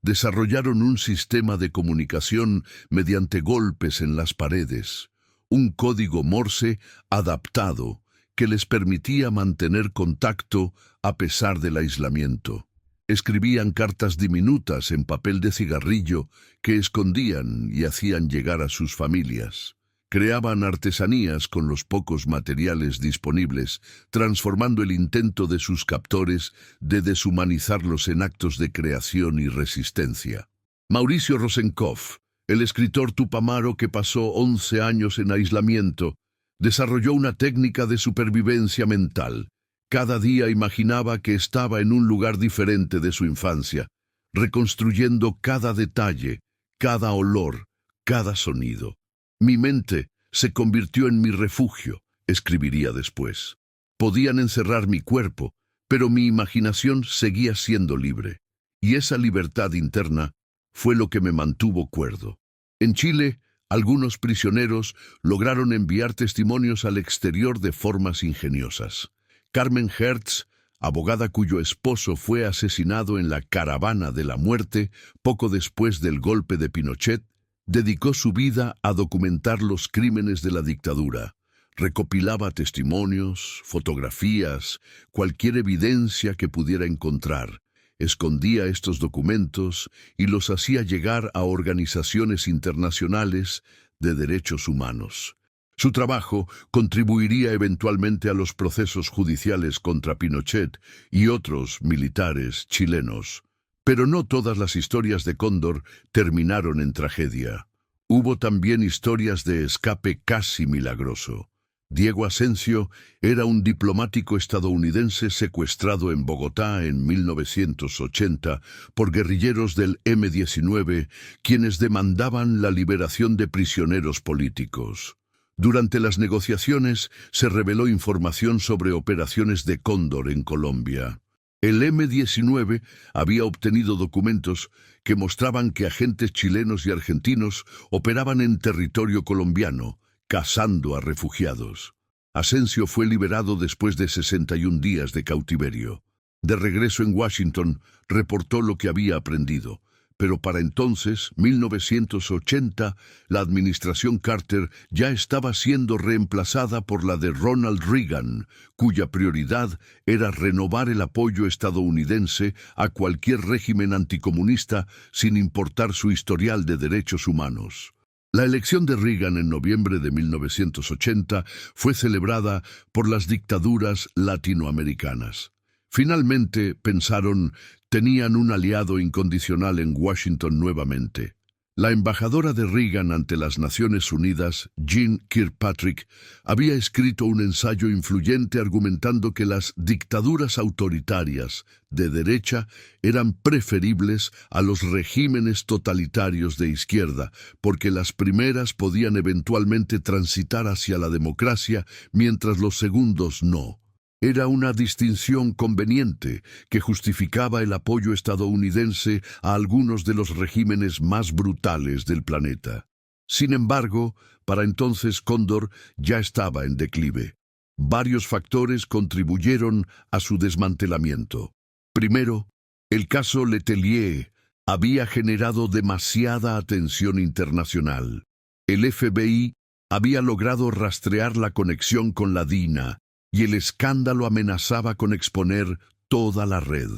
S1: desarrollaron un sistema de comunicación mediante golpes en las paredes, un código Morse adaptado que les permitía mantener contacto a pesar del aislamiento. Escribían cartas diminutas en papel de cigarrillo que escondían y hacían llegar a sus familias. Creaban artesanías con los pocos materiales disponibles, transformando el intento de sus captores de deshumanizarlos en actos de creación y resistencia. Mauricio Rosenkopf, el escritor tupamaro que pasó 11 años en aislamiento, desarrolló una técnica de supervivencia mental. Cada día imaginaba que estaba en un lugar diferente de su infancia, reconstruyendo cada detalle, cada olor, cada sonido. Mi mente se convirtió en mi refugio, escribiría después. Podían encerrar mi cuerpo, pero mi imaginación seguía siendo libre. Y esa libertad interna fue lo que me mantuvo cuerdo. En Chile, algunos prisioneros lograron enviar testimonios al exterior de formas ingeniosas. Carmen Hertz, abogada cuyo esposo fue asesinado en la Caravana de la Muerte poco después del golpe de Pinochet, dedicó su vida a documentar los crímenes de la dictadura. Recopilaba testimonios, fotografías, cualquier evidencia que pudiera encontrar. escondía estos documentos y los hacía llegar a organizaciones internacionales de derechos humanos. Su trabajo contribuiría eventualmente a los procesos judiciales contra Pinochet y otros militares chilenos. Pero no todas las historias de Cóndor terminaron en tragedia. Hubo también historias de escape casi milagroso. Diego Ascencio era un diplomático estadounidense secuestrado en Bogotá en 1980 por guerrilleros del M-19, quienes demandaban la liberación de prisioneros políticos. Durante las negociaciones se reveló información sobre operaciones de Cóndor en Colombia. El M-19 había obtenido documentos que mostraban que agentes chilenos y argentinos operaban en territorio colombiano, cazando a refugiados. Ascencio fue liberado después de 61 días de cautiverio. De regreso en Washington, reportó lo que había aprendido. Pero para entonces, 1980, la administración Carter ya estaba siendo reemplazada por la de Ronald Reagan, cuya prioridad era renovar el apoyo estadounidense a cualquier régimen anticomunista sin importar su historial de derechos humanos. La elección de Reagan en noviembre de 1980 fue celebrada por las dictaduras latinoamericanas. Finalmente, pensaron, tenían un aliado incondicional en Washington nuevamente. La embajadora de Reagan ante las Naciones Unidas, Jean Kirkpatrick, había escrito un ensayo influyente argumentando que las dictaduras autoritarias de derecha eran preferibles a los regímenes totalitarios de izquierda, porque las primeras podían eventualmente transitar hacia la democracia, mientras los segundos no. Era una distinción conveniente que justificaba el apoyo estadounidense a algunos de los regímenes más brutales del planeta. Sin embargo, para entonces Cóndor ya estaba en declive. Varios factores contribuyeron a su desmantelamiento. Primero, el caso Letelier había generado demasiada atención internacional. El FBI había logrado rastrear la conexión con la DINA, y el escándalo amenazaba con exponer toda la red.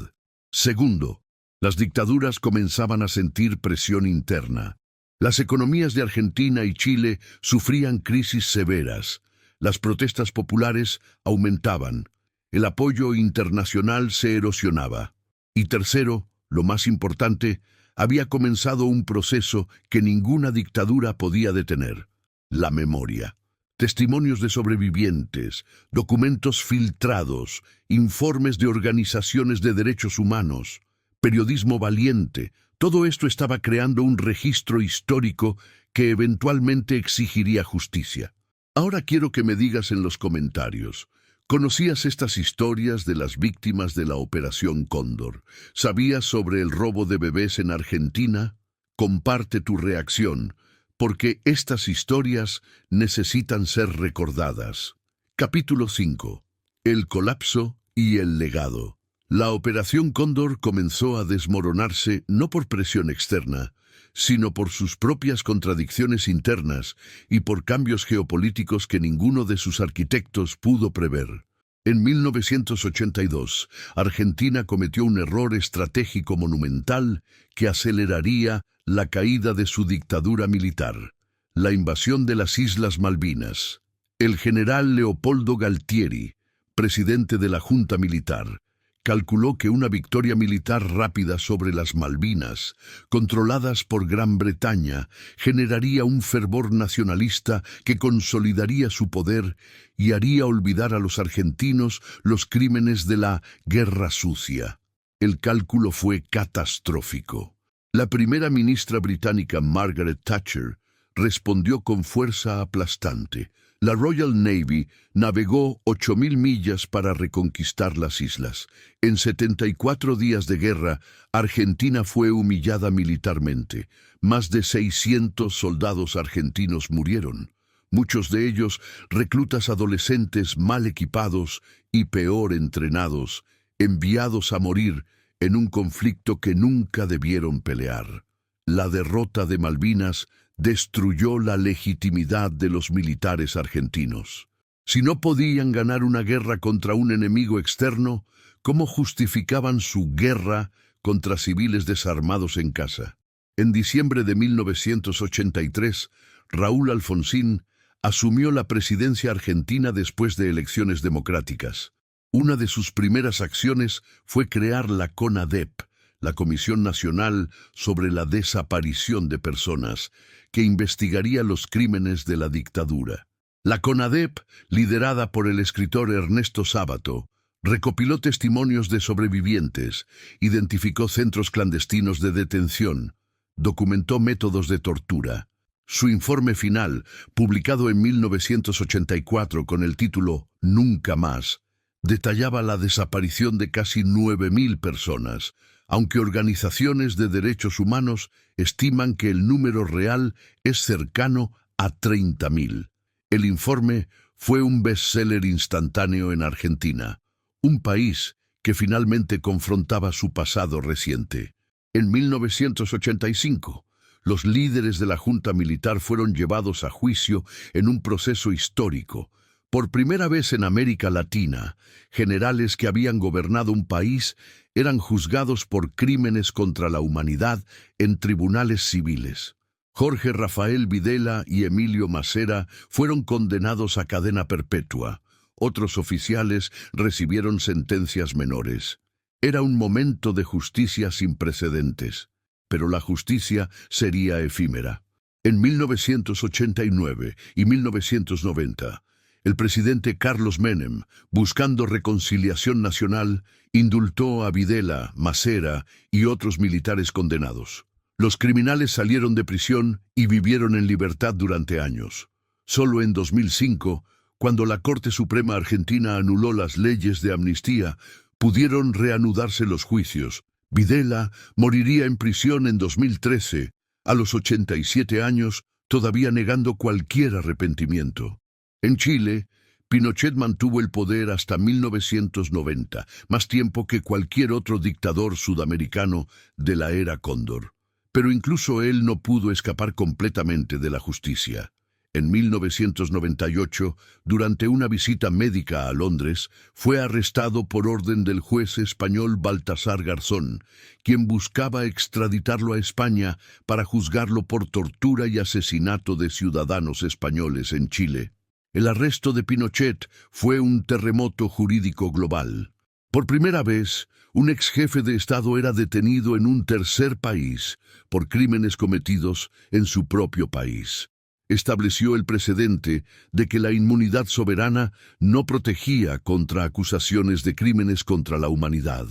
S1: Segundo, las dictaduras comenzaban a sentir presión interna. Las economías de Argentina y Chile sufrían crisis severas. Las protestas populares aumentaban. El apoyo internacional se erosionaba. Y tercero, lo más importante, había comenzado un proceso que ninguna dictadura podía detener: la memoria. Testimonios de sobrevivientes, documentos filtrados, informes de organizaciones de derechos humanos, periodismo valiente, todo esto estaba creando un registro histórico que eventualmente exigiría justicia. Ahora quiero que me digas en los comentarios, ¿conocías estas historias de las víctimas de la Operación Cóndor? ¿Sabías sobre el robo de bebés en Argentina? Comparte tu reacción, porque estas historias necesitan ser recordadas. Capítulo 5. El colapso y el legado. La Operación Cóndor comenzó a desmoronarse no por presión externa, sino por sus propias contradicciones internas y por cambios geopolíticos que ninguno de sus arquitectos pudo prever. En 1982, Argentina cometió un error estratégico monumental que aceleraría la caída de su dictadura militar: la invasión de las Islas Malvinas. El general Leopoldo Galtieri, presidente de la Junta Militar, calculó que una victoria militar rápida sobre las Malvinas, controladas por Gran Bretaña, generaría un fervor nacionalista que consolidaría su poder y haría olvidar a los argentinos los crímenes de la Guerra Sucia. El cálculo fue catastrófico. La primera ministra británica Margaret Thatcher respondió con fuerza aplastante. La Royal Navy navegó 8.000 millas para reconquistar las islas. En 74 días de guerra, Argentina fue humillada militarmente. Más de 600 soldados argentinos murieron. Muchos de ellos reclutas adolescentes mal equipados y peor entrenados, enviados a morir en un conflicto que nunca debieron pelear. La derrota de Malvinas destruyó la legitimidad de los militares argentinos. Si no podían ganar una guerra contra un enemigo externo, ¿cómo justificaban su guerra contra civiles desarmados en casa. En diciembre de 1983, Raúl Alfonsín asumió la presidencia argentina después de elecciones democráticas. Una de sus primeras acciones fue crear la CONADEP, la Comisión Nacional sobre la Desaparición de Personas, que investigaría los crímenes de la dictadura. La CONADEP, liderada por el escritor Ernesto Sábato, recopiló testimonios de sobrevivientes, identificó centros clandestinos de detención, documentó métodos de tortura. Su informe final, publicado en 1984 con el título Nunca más, detallaba la desaparición de casi 9.000 personas, aunque organizaciones de derechos humanos estiman que el número real es cercano a 30.000. El informe fue un bestseller instantáneo en Argentina, un país que finalmente confrontaba su pasado reciente. En 1985, los líderes de la Junta Militar fueron llevados a juicio en un proceso histórico. Por primera vez en América Latina, generales que habían gobernado un país eran juzgados por crímenes contra la humanidad en tribunales civiles. Jorge Rafael Videla y Emilio Massera fueron condenados a cadena perpetua. Otros oficiales recibieron sentencias menores. Era un momento de justicia sin precedentes, pero la justicia sería efímera. En 1989 y 1990, el presidente Carlos Menem, buscando reconciliación nacional, indultó a Videla, Massera y otros militares condenados. Los criminales salieron de prisión y vivieron en libertad durante años. Solo en 2005, cuando la Corte Suprema Argentina anuló las leyes de amnistía, pudieron reanudarse los juicios. Videla moriría en prisión en 2013, a los 87 años, todavía negando cualquier arrepentimiento. En Chile, Pinochet mantuvo el poder hasta 1990, más tiempo que cualquier otro dictador sudamericano de la era Cóndor. Pero incluso él no pudo escapar completamente de la justicia. En 1998, durante una visita médica a Londres, fue arrestado por orden del juez español Baltasar Garzón, quien buscaba extraditarlo a España para juzgarlo por tortura y asesinato de ciudadanos españoles en Chile. El arresto de Pinochet fue un terremoto jurídico global. Por primera vez, un ex jefe de Estado era detenido en un tercer país por crímenes cometidos en su propio país. Estableció el precedente de que la inmunidad soberana no protegía contra acusaciones de crímenes contra la humanidad.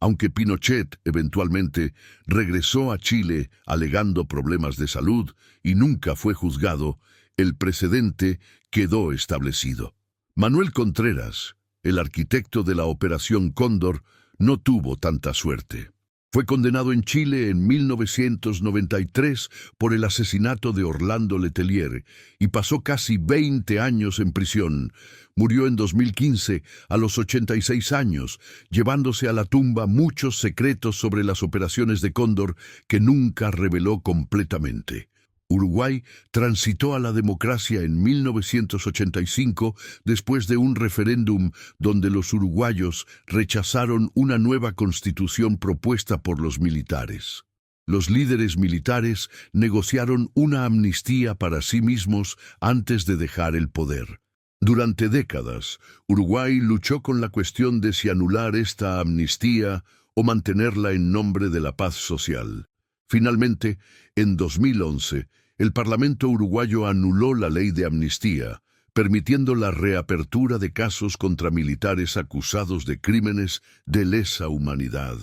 S1: Aunque Pinochet eventualmente regresó a Chile alegando problemas de salud y nunca fue juzgado, el precedente quedó establecido. Manuel Contreras, el arquitecto de la Operación Cóndor, no tuvo tanta suerte. Fue condenado en Chile en 1993 por el asesinato de Orlando Letelier y pasó casi 20 años en prisión. Murió en 2015 a los 86 años, llevándose a la tumba muchos secretos sobre las operaciones de Cóndor que nunca reveló completamente. Uruguay transitó a la democracia en 1985 después de un referéndum donde los uruguayos rechazaron una nueva constitución propuesta por los militares. Los líderes militares negociaron una amnistía para sí mismos antes de dejar el poder. Durante décadas, Uruguay luchó con la cuestión de si anular esta amnistía o mantenerla en nombre de la paz social. Finalmente, en 2011, el Parlamento uruguayo anuló la ley de amnistía, permitiendo la reapertura de casos contra militares acusados de crímenes de lesa humanidad.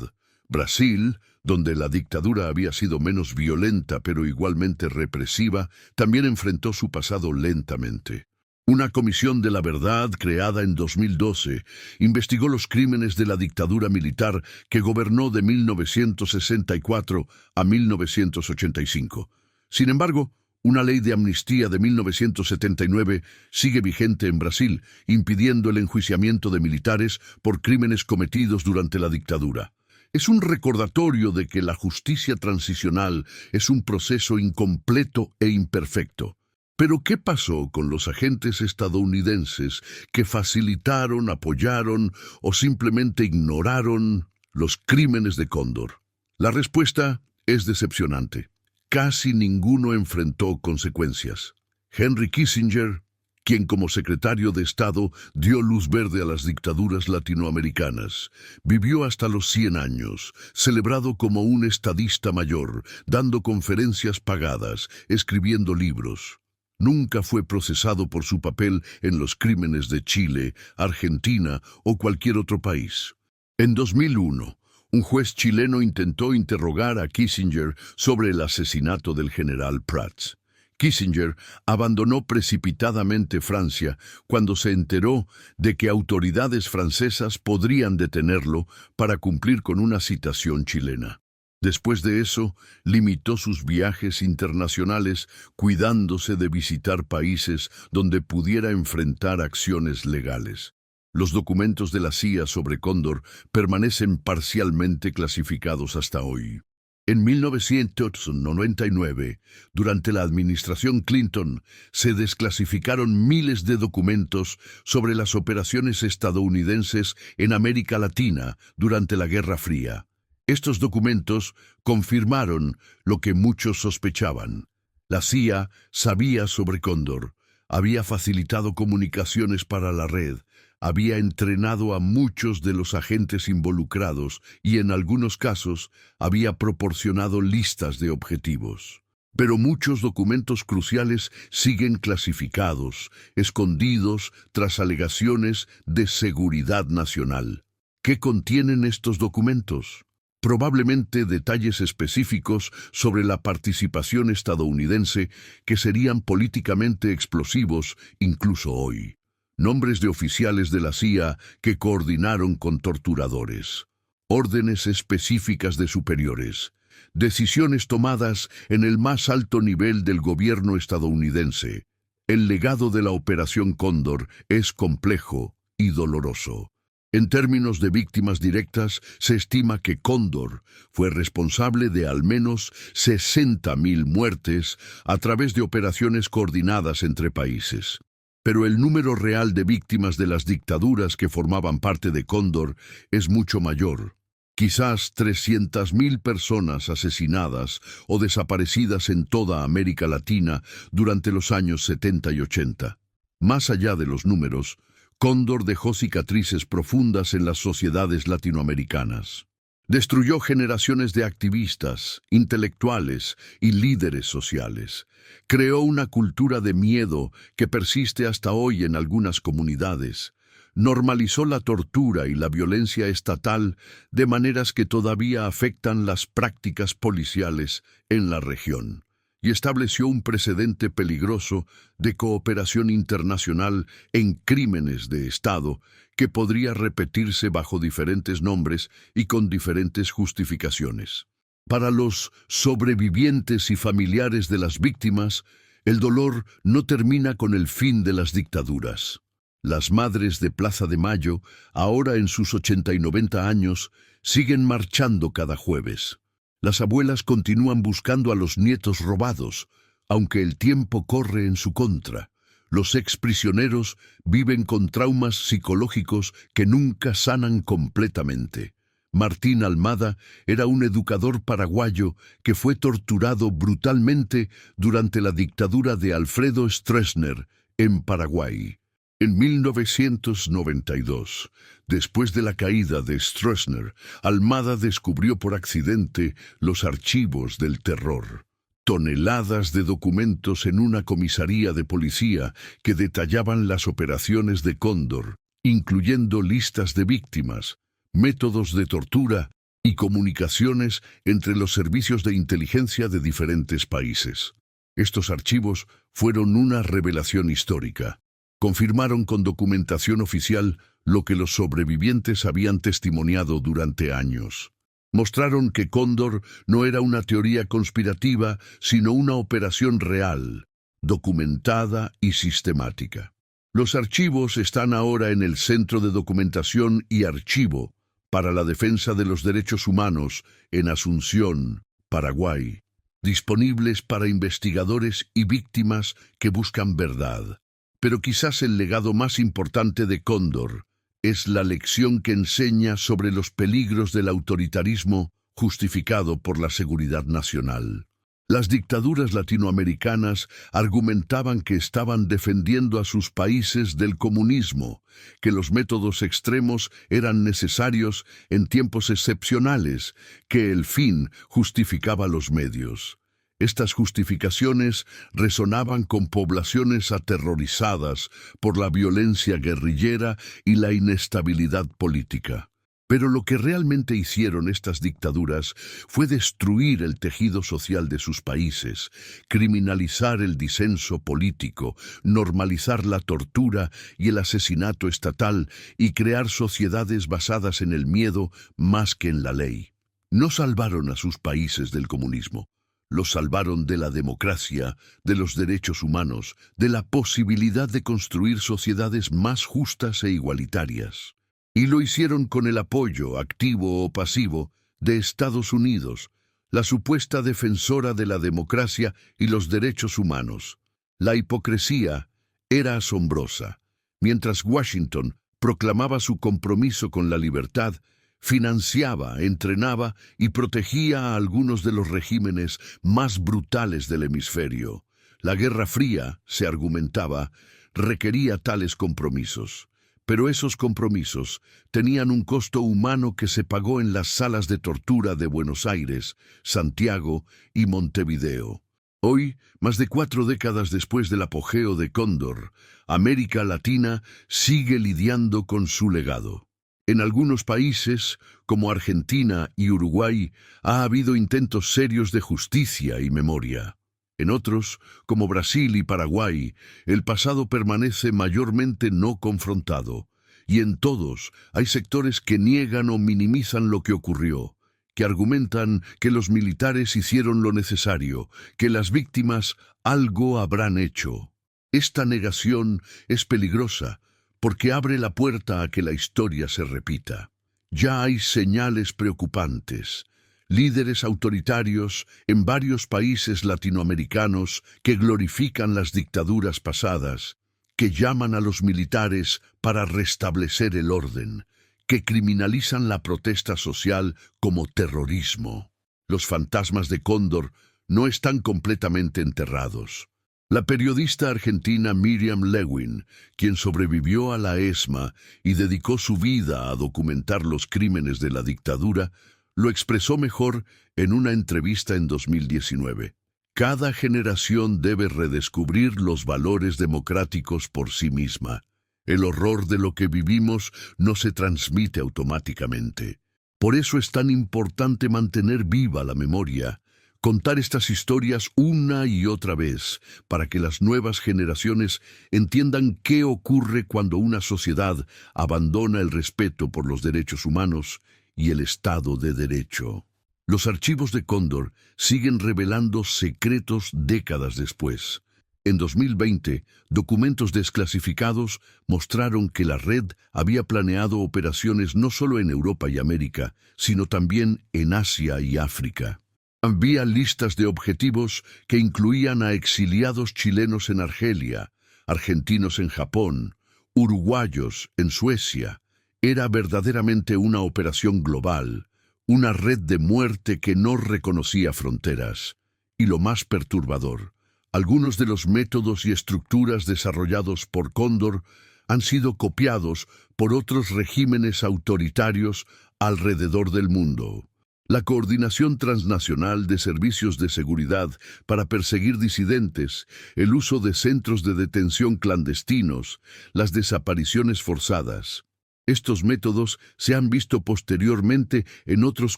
S1: Brasil, donde la dictadura había sido menos violenta pero igualmente represiva, también enfrentó su pasado lentamente. Una comisión de la verdad creada en 2012 investigó los crímenes de la dictadura militar que gobernó de 1964 a 1985. Sin embargo, una ley de amnistía de 1979 sigue vigente en Brasil, impidiendo el enjuiciamiento de militares por crímenes cometidos durante la dictadura. Es un recordatorio de que la justicia transicional es un proceso incompleto e imperfecto. Pero ¿qué pasó con los agentes estadounidenses que facilitaron, apoyaron o simplemente ignoraron los crímenes de Cóndor? La respuesta es decepcionante. Casi ninguno enfrentó consecuencias. Henry Kissinger, quien como secretario de Estado dio luz verde a las dictaduras latinoamericanas, vivió hasta los 100 años, celebrado como un estadista mayor, dando conferencias pagadas, escribiendo libros. Nunca fue procesado por su papel en los crímenes de Chile, Argentina o cualquier otro país. En 2001, un juez chileno intentó interrogar a Kissinger sobre el asesinato del general Prats. Kissinger abandonó precipitadamente Francia cuando se enteró de que autoridades francesas podrían detenerlo para cumplir con una citación chilena. Después de eso, limitó sus viajes internacionales, cuidándose de visitar países donde pudiera enfrentar acciones legales. Los documentos de la CIA sobre Cóndor permanecen parcialmente clasificados hasta hoy. En 1999, durante la administración Clinton, se desclasificaron miles de documentos sobre las operaciones estadounidenses en América Latina durante la Guerra Fría. Estos documentos confirmaron lo que muchos sospechaban. La CIA sabía sobre Cóndor, había facilitado comunicaciones para la red, había entrenado a muchos de los agentes involucrados y en algunos casos había proporcionado listas de objetivos. Pero muchos documentos cruciales siguen clasificados, escondidos tras alegaciones de seguridad nacional. ¿Qué contienen estos documentos? Probablemente detalles específicos sobre la participación estadounidense que serían políticamente explosivos incluso hoy. Nombres de oficiales de la CIA que coordinaron con torturadores. Órdenes específicas de superiores. Decisiones tomadas en el más alto nivel del gobierno estadounidense. El legado de la Operación Cóndor es complejo y doloroso. En términos de víctimas directas, se estima que Cóndor fue responsable de al menos 60.000 muertes a través de operaciones coordinadas entre países. Pero el número real de víctimas de las dictaduras que formaban parte de Cóndor es mucho mayor. Quizás 300.000 personas asesinadas o desaparecidas en toda América Latina durante los años 70 y 80. Más allá de los números, Cóndor dejó cicatrices profundas en las sociedades latinoamericanas. Destruyó generaciones de activistas, intelectuales y líderes sociales. Creó una cultura de miedo que persiste hasta hoy en algunas comunidades. Normalizó la tortura y la violencia estatal de maneras que todavía afectan las prácticas policiales en la región. Y estableció un precedente peligroso de cooperación internacional en crímenes de Estado que podría repetirse bajo diferentes nombres y con diferentes justificaciones. Para los sobrevivientes y familiares de las víctimas, el dolor no termina con el fin de las dictaduras. Las madres de Plaza de Mayo, ahora en sus 80 y 90 años, siguen marchando cada jueves. Las abuelas continúan buscando a los nietos robados, aunque el tiempo corre en su contra. Los exprisioneros viven con traumas psicológicos que nunca sanan completamente. Martín Almada era un educador paraguayo que fue torturado brutalmente durante la dictadura de Alfredo Stroessner en Paraguay. En 1992, después de la caída de Stroessner, Almada descubrió por accidente los archivos del terror. Toneladas de documentos en una comisaría de policía que detallaban las operaciones de Cóndor, incluyendo listas de víctimas, métodos de tortura y comunicaciones entre los servicios de inteligencia de diferentes países. Estos archivos fueron una revelación histórica. Confirmaron con documentación oficial lo que los sobrevivientes habían testimoniado durante años. Mostraron que Cóndor no era una teoría conspirativa, sino una operación real, documentada y sistemática. Los archivos están ahora en el Centro de Documentación y Archivo para la Defensa de los Derechos Humanos en Asunción, Paraguay, disponibles para investigadores y víctimas que buscan verdad. Pero quizás el legado más importante de Cóndor es la lección que enseña sobre los peligros del autoritarismo justificado por la seguridad nacional. Las dictaduras latinoamericanas argumentaban que estaban defendiendo a sus países del comunismo, que los métodos extremos eran necesarios en tiempos excepcionales, que el fin justificaba los medios. Estas justificaciones resonaban con poblaciones aterrorizadas por la violencia guerrillera y la inestabilidad política. Pero lo que realmente hicieron estas dictaduras fue destruir el tejido social de sus países, criminalizar el disenso político, normalizar la tortura y el asesinato estatal y crear sociedades basadas en el miedo más que en la ley. No salvaron a sus países del comunismo. Los salvaron de la democracia, de los derechos humanos, de la posibilidad de construir sociedades más justas e igualitarias. Y lo hicieron con el apoyo, activo o pasivo, de Estados Unidos, la supuesta defensora de la democracia y los derechos humanos. La hipocresía era asombrosa. Mientras Washington proclamaba su compromiso con la libertad, financiaba, entrenaba y protegía a algunos de los regímenes más brutales del hemisferio. La Guerra Fría, se argumentaba, requería tales compromisos. Pero esos compromisos tenían un costo humano que se pagó en las salas de tortura de Buenos Aires, Santiago y Montevideo. Hoy, más de 4 décadas después del apogeo de Cóndor, América Latina sigue lidiando con su legado. En algunos países, como Argentina y Uruguay, ha habido intentos serios de justicia y memoria. En otros, como Brasil y Paraguay, el pasado permanece mayormente no confrontado, y en todos hay sectores que niegan o minimizan lo que ocurrió, que argumentan que los militares hicieron lo necesario, que las víctimas algo habrán hecho. Esta negación es peligrosa, porque abre la puerta a que la historia se repita. Ya hay señales preocupantes. Líderes autoritarios en varios países latinoamericanos que glorifican las dictaduras pasadas, que llaman a los militares para restablecer el orden, que criminalizan la protesta social como terrorismo. Los fantasmas de Cóndor no están completamente enterrados. La periodista argentina Miriam Lewin, quien sobrevivió a la ESMA y dedicó su vida a documentar los crímenes de la dictadura, lo expresó mejor en una entrevista en 2019. Cada generación debe redescubrir los valores democráticos por sí misma. El horror de lo que vivimos no se transmite automáticamente. Por eso es tan importante mantener viva la memoria, contar estas historias una y otra vez, para que las nuevas generaciones entiendan qué ocurre cuando una sociedad abandona el respeto por los derechos humanos y el Estado de Derecho. Los archivos de Cóndor siguen revelando secretos décadas después. En 2020, documentos desclasificados mostraron que la red había planeado operaciones no solo en Europa y América, sino también en Asia y África. Había listas de objetivos que incluían a exiliados chilenos en Argelia, argentinos en Japón, uruguayos en Suecia. Era verdaderamente una operación global, una red de muerte que no reconocía fronteras. Y lo más perturbador, algunos de los métodos y estructuras desarrollados por Cóndor han sido copiados por otros regímenes autoritarios alrededor del mundo. La coordinación transnacional de servicios de seguridad para perseguir disidentes, el uso de centros de detención clandestinos, las desapariciones forzadas. Estos métodos se han visto posteriormente en otros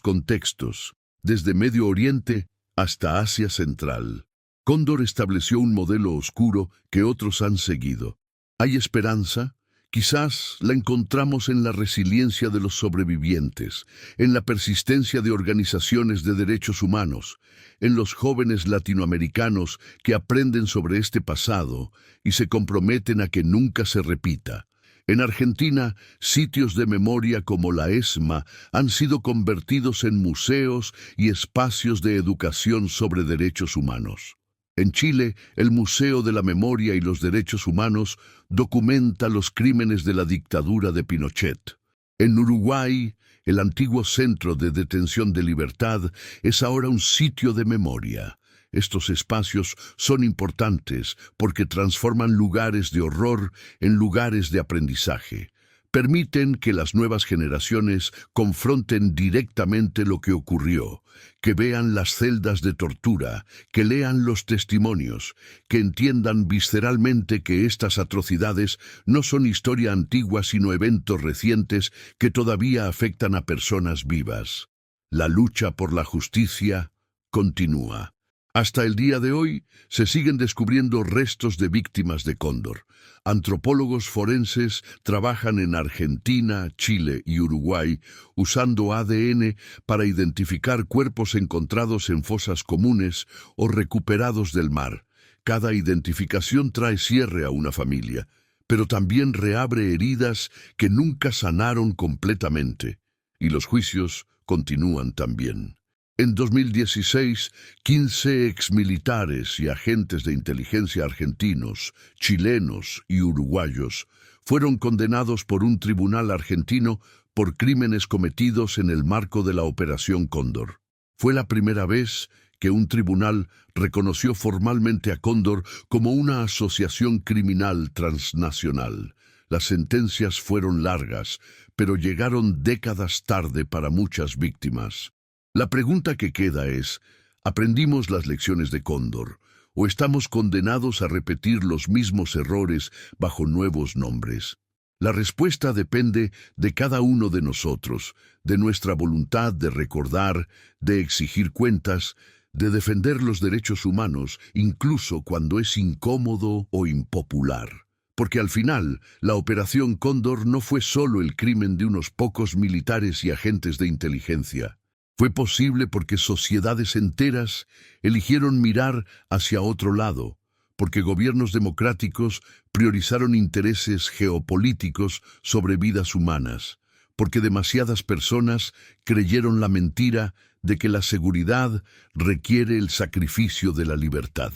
S1: contextos, desde Medio Oriente hasta Asia Central. Cóndor estableció un modelo oscuro que otros han seguido. ¿Hay esperanza? Quizás la encontramos en la resiliencia de los sobrevivientes, en la persistencia de organizaciones de derechos humanos, en los jóvenes latinoamericanos que aprenden sobre este pasado y se comprometen a que nunca se repita. En Argentina, sitios de memoria como la ESMA han sido convertidos en museos y espacios de educación sobre derechos humanos. En Chile, el Museo de la Memoria y los Derechos Humanos documenta los crímenes de la dictadura de Pinochet. En Uruguay, el antiguo centro de detención de Libertad es ahora un sitio de memoria. Estos espacios son importantes porque transforman lugares de horror en lugares de aprendizaje. Permiten que las nuevas generaciones confronten directamente lo que ocurrió, que vean las celdas de tortura, que lean los testimonios, que entiendan visceralmente que estas atrocidades no son historia antigua sino eventos recientes que todavía afectan a personas vivas. La lucha por la justicia continúa. Hasta el día de hoy se siguen descubriendo restos de víctimas de cóndor. Antropólogos forenses trabajan en Argentina, Chile y Uruguay usando ADN para identificar cuerpos encontrados en fosas comunes o recuperados del mar. Cada identificación trae cierre a una familia, pero también reabre heridas que nunca sanaron completamente. Y los juicios continúan también. En 2016, 15 exmilitares y agentes de inteligencia argentinos, chilenos y uruguayos fueron condenados por un tribunal argentino por crímenes cometidos en el marco de la Operación Cóndor. Fue la primera vez que un tribunal reconoció formalmente a Cóndor como una asociación criminal transnacional. Las sentencias fueron largas, pero llegaron décadas tarde para muchas víctimas. La pregunta que queda es, ¿aprendimos las lecciones de Cóndor o estamos condenados a repetir los mismos errores bajo nuevos nombres? La respuesta depende de cada uno de nosotros, de nuestra voluntad de recordar, de exigir cuentas, de defender los derechos humanos, incluso cuando es incómodo o impopular. Porque al final, la Operación Cóndor no fue solo el crimen de unos pocos militares y agentes de inteligencia. Fue posible porque sociedades enteras eligieron mirar hacia otro lado, porque gobiernos democráticos priorizaron intereses geopolíticos sobre vidas humanas, porque demasiadas personas creyeron la mentira de que la seguridad requiere el sacrificio de la libertad.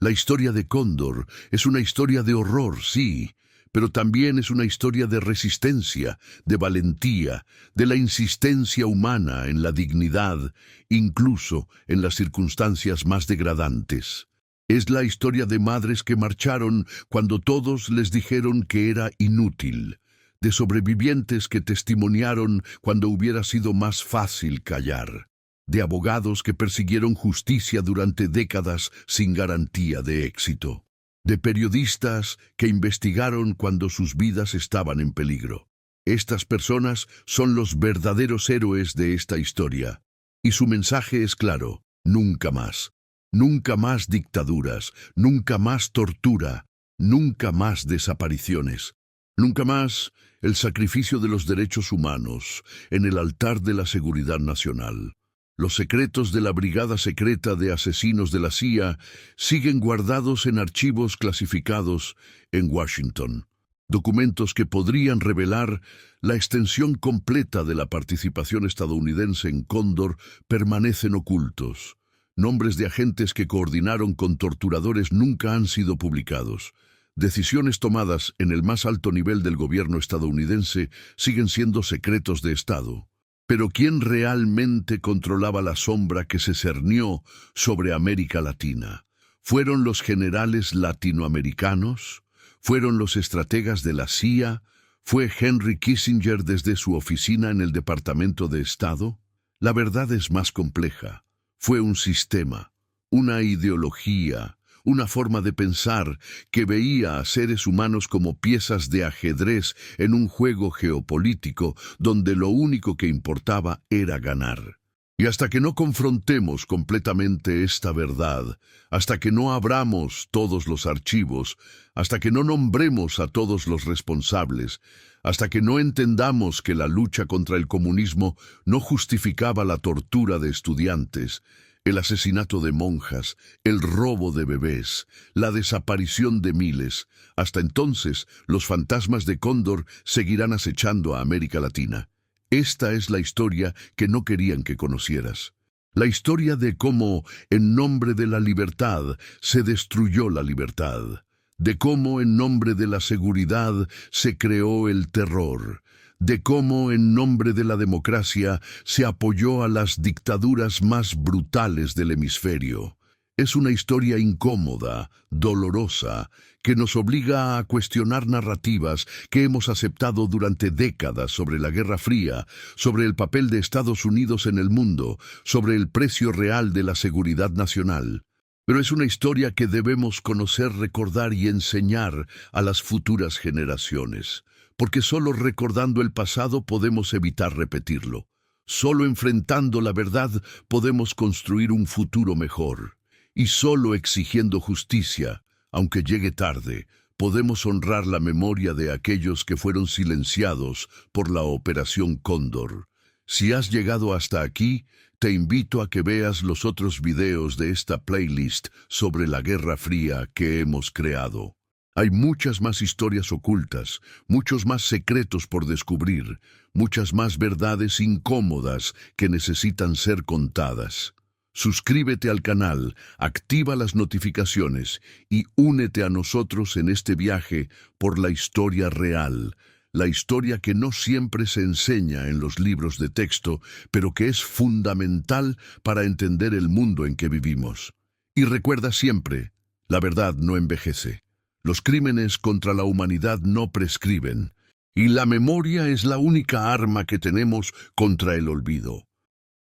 S1: La historia de Cóndor es una historia de horror, sí, pero también es una historia de resistencia, de valentía, de la insistencia humana en la dignidad, incluso en las circunstancias más degradantes. Es la historia de madres que marcharon cuando todos les dijeron que era inútil, de sobrevivientes que testimoniaron cuando hubiera sido más fácil callar, de abogados que persiguieron justicia durante décadas sin garantía de éxito, de periodistas que investigaron cuando sus vidas estaban en peligro. Estas personas son los verdaderos héroes de esta historia, y su mensaje es claro: nunca más. Nunca más dictaduras, nunca más tortura, nunca más desapariciones, nunca más el sacrificio de los derechos humanos en el altar de la seguridad nacional. Los secretos de la Brigada Secreta de Asesinos de la CIA siguen guardados en archivos clasificados en Washington. Documentos que podrían revelar la extensión completa de la participación estadounidense en Cóndor permanecen ocultos. Nombres de agentes que coordinaron con torturadores nunca han sido publicados. Decisiones tomadas en el más alto nivel del gobierno estadounidense siguen siendo secretos de Estado. Pero ¿quién realmente controlaba la sombra que se cernió sobre América Latina? ¿Fueron los generales latinoamericanos? ¿Fueron los estrategas de la CIA? ¿Fue Henry Kissinger desde su oficina en el Departamento de Estado? La verdad es más compleja. Fue un sistema, una ideología, una forma de pensar que veía a seres humanos como piezas de ajedrez en un juego geopolítico donde lo único que importaba era ganar. Y hasta que no confrontemos completamente esta verdad, hasta que no abramos todos los archivos, hasta que no nombremos a todos los responsables, hasta que no entendamos que la lucha contra el comunismo no justificaba la tortura de estudiantes, el asesinato de monjas, el robo de bebés, la desaparición de miles, hasta entonces los fantasmas de Cóndor seguirán acechando a América Latina. Esta es la historia que no querían que conocieras. La historia de cómo, en nombre de la libertad, se destruyó la libertad. De cómo, en nombre de la seguridad, se creó el terror. de cómo, en nombre de la democracia, se apoyó a las dictaduras más brutales del hemisferio. Es una historia incómoda, dolorosa, que nos obliga a cuestionar narrativas que hemos aceptado durante décadas sobre la Guerra Fría, sobre el papel de Estados Unidos en el mundo, sobre el precio real de la seguridad nacional. Pero es una historia que debemos conocer, recordar y enseñar a las futuras generaciones, porque solo recordando el pasado podemos evitar repetirlo. Solo enfrentando la verdad podemos construir un futuro mejor. Y solo exigiendo justicia, aunque llegue tarde, podemos honrar la memoria de aquellos que fueron silenciados por la Operación Cóndor. Si has llegado hasta aquí, te invito a que veas los otros videos de esta playlist sobre la Guerra Fría que hemos creado. Hay muchas más historias ocultas, muchos más secretos por descubrir, muchas más verdades incómodas que necesitan ser contadas. Suscríbete al canal, activa las notificaciones y únete a nosotros en este viaje por la historia real, la historia que no siempre se enseña en los libros de texto, pero que es fundamental para entender el mundo en que vivimos. Y recuerda siempre, la verdad no envejece. Los crímenes contra la humanidad no prescriben, y la memoria es la única arma que tenemos contra el olvido.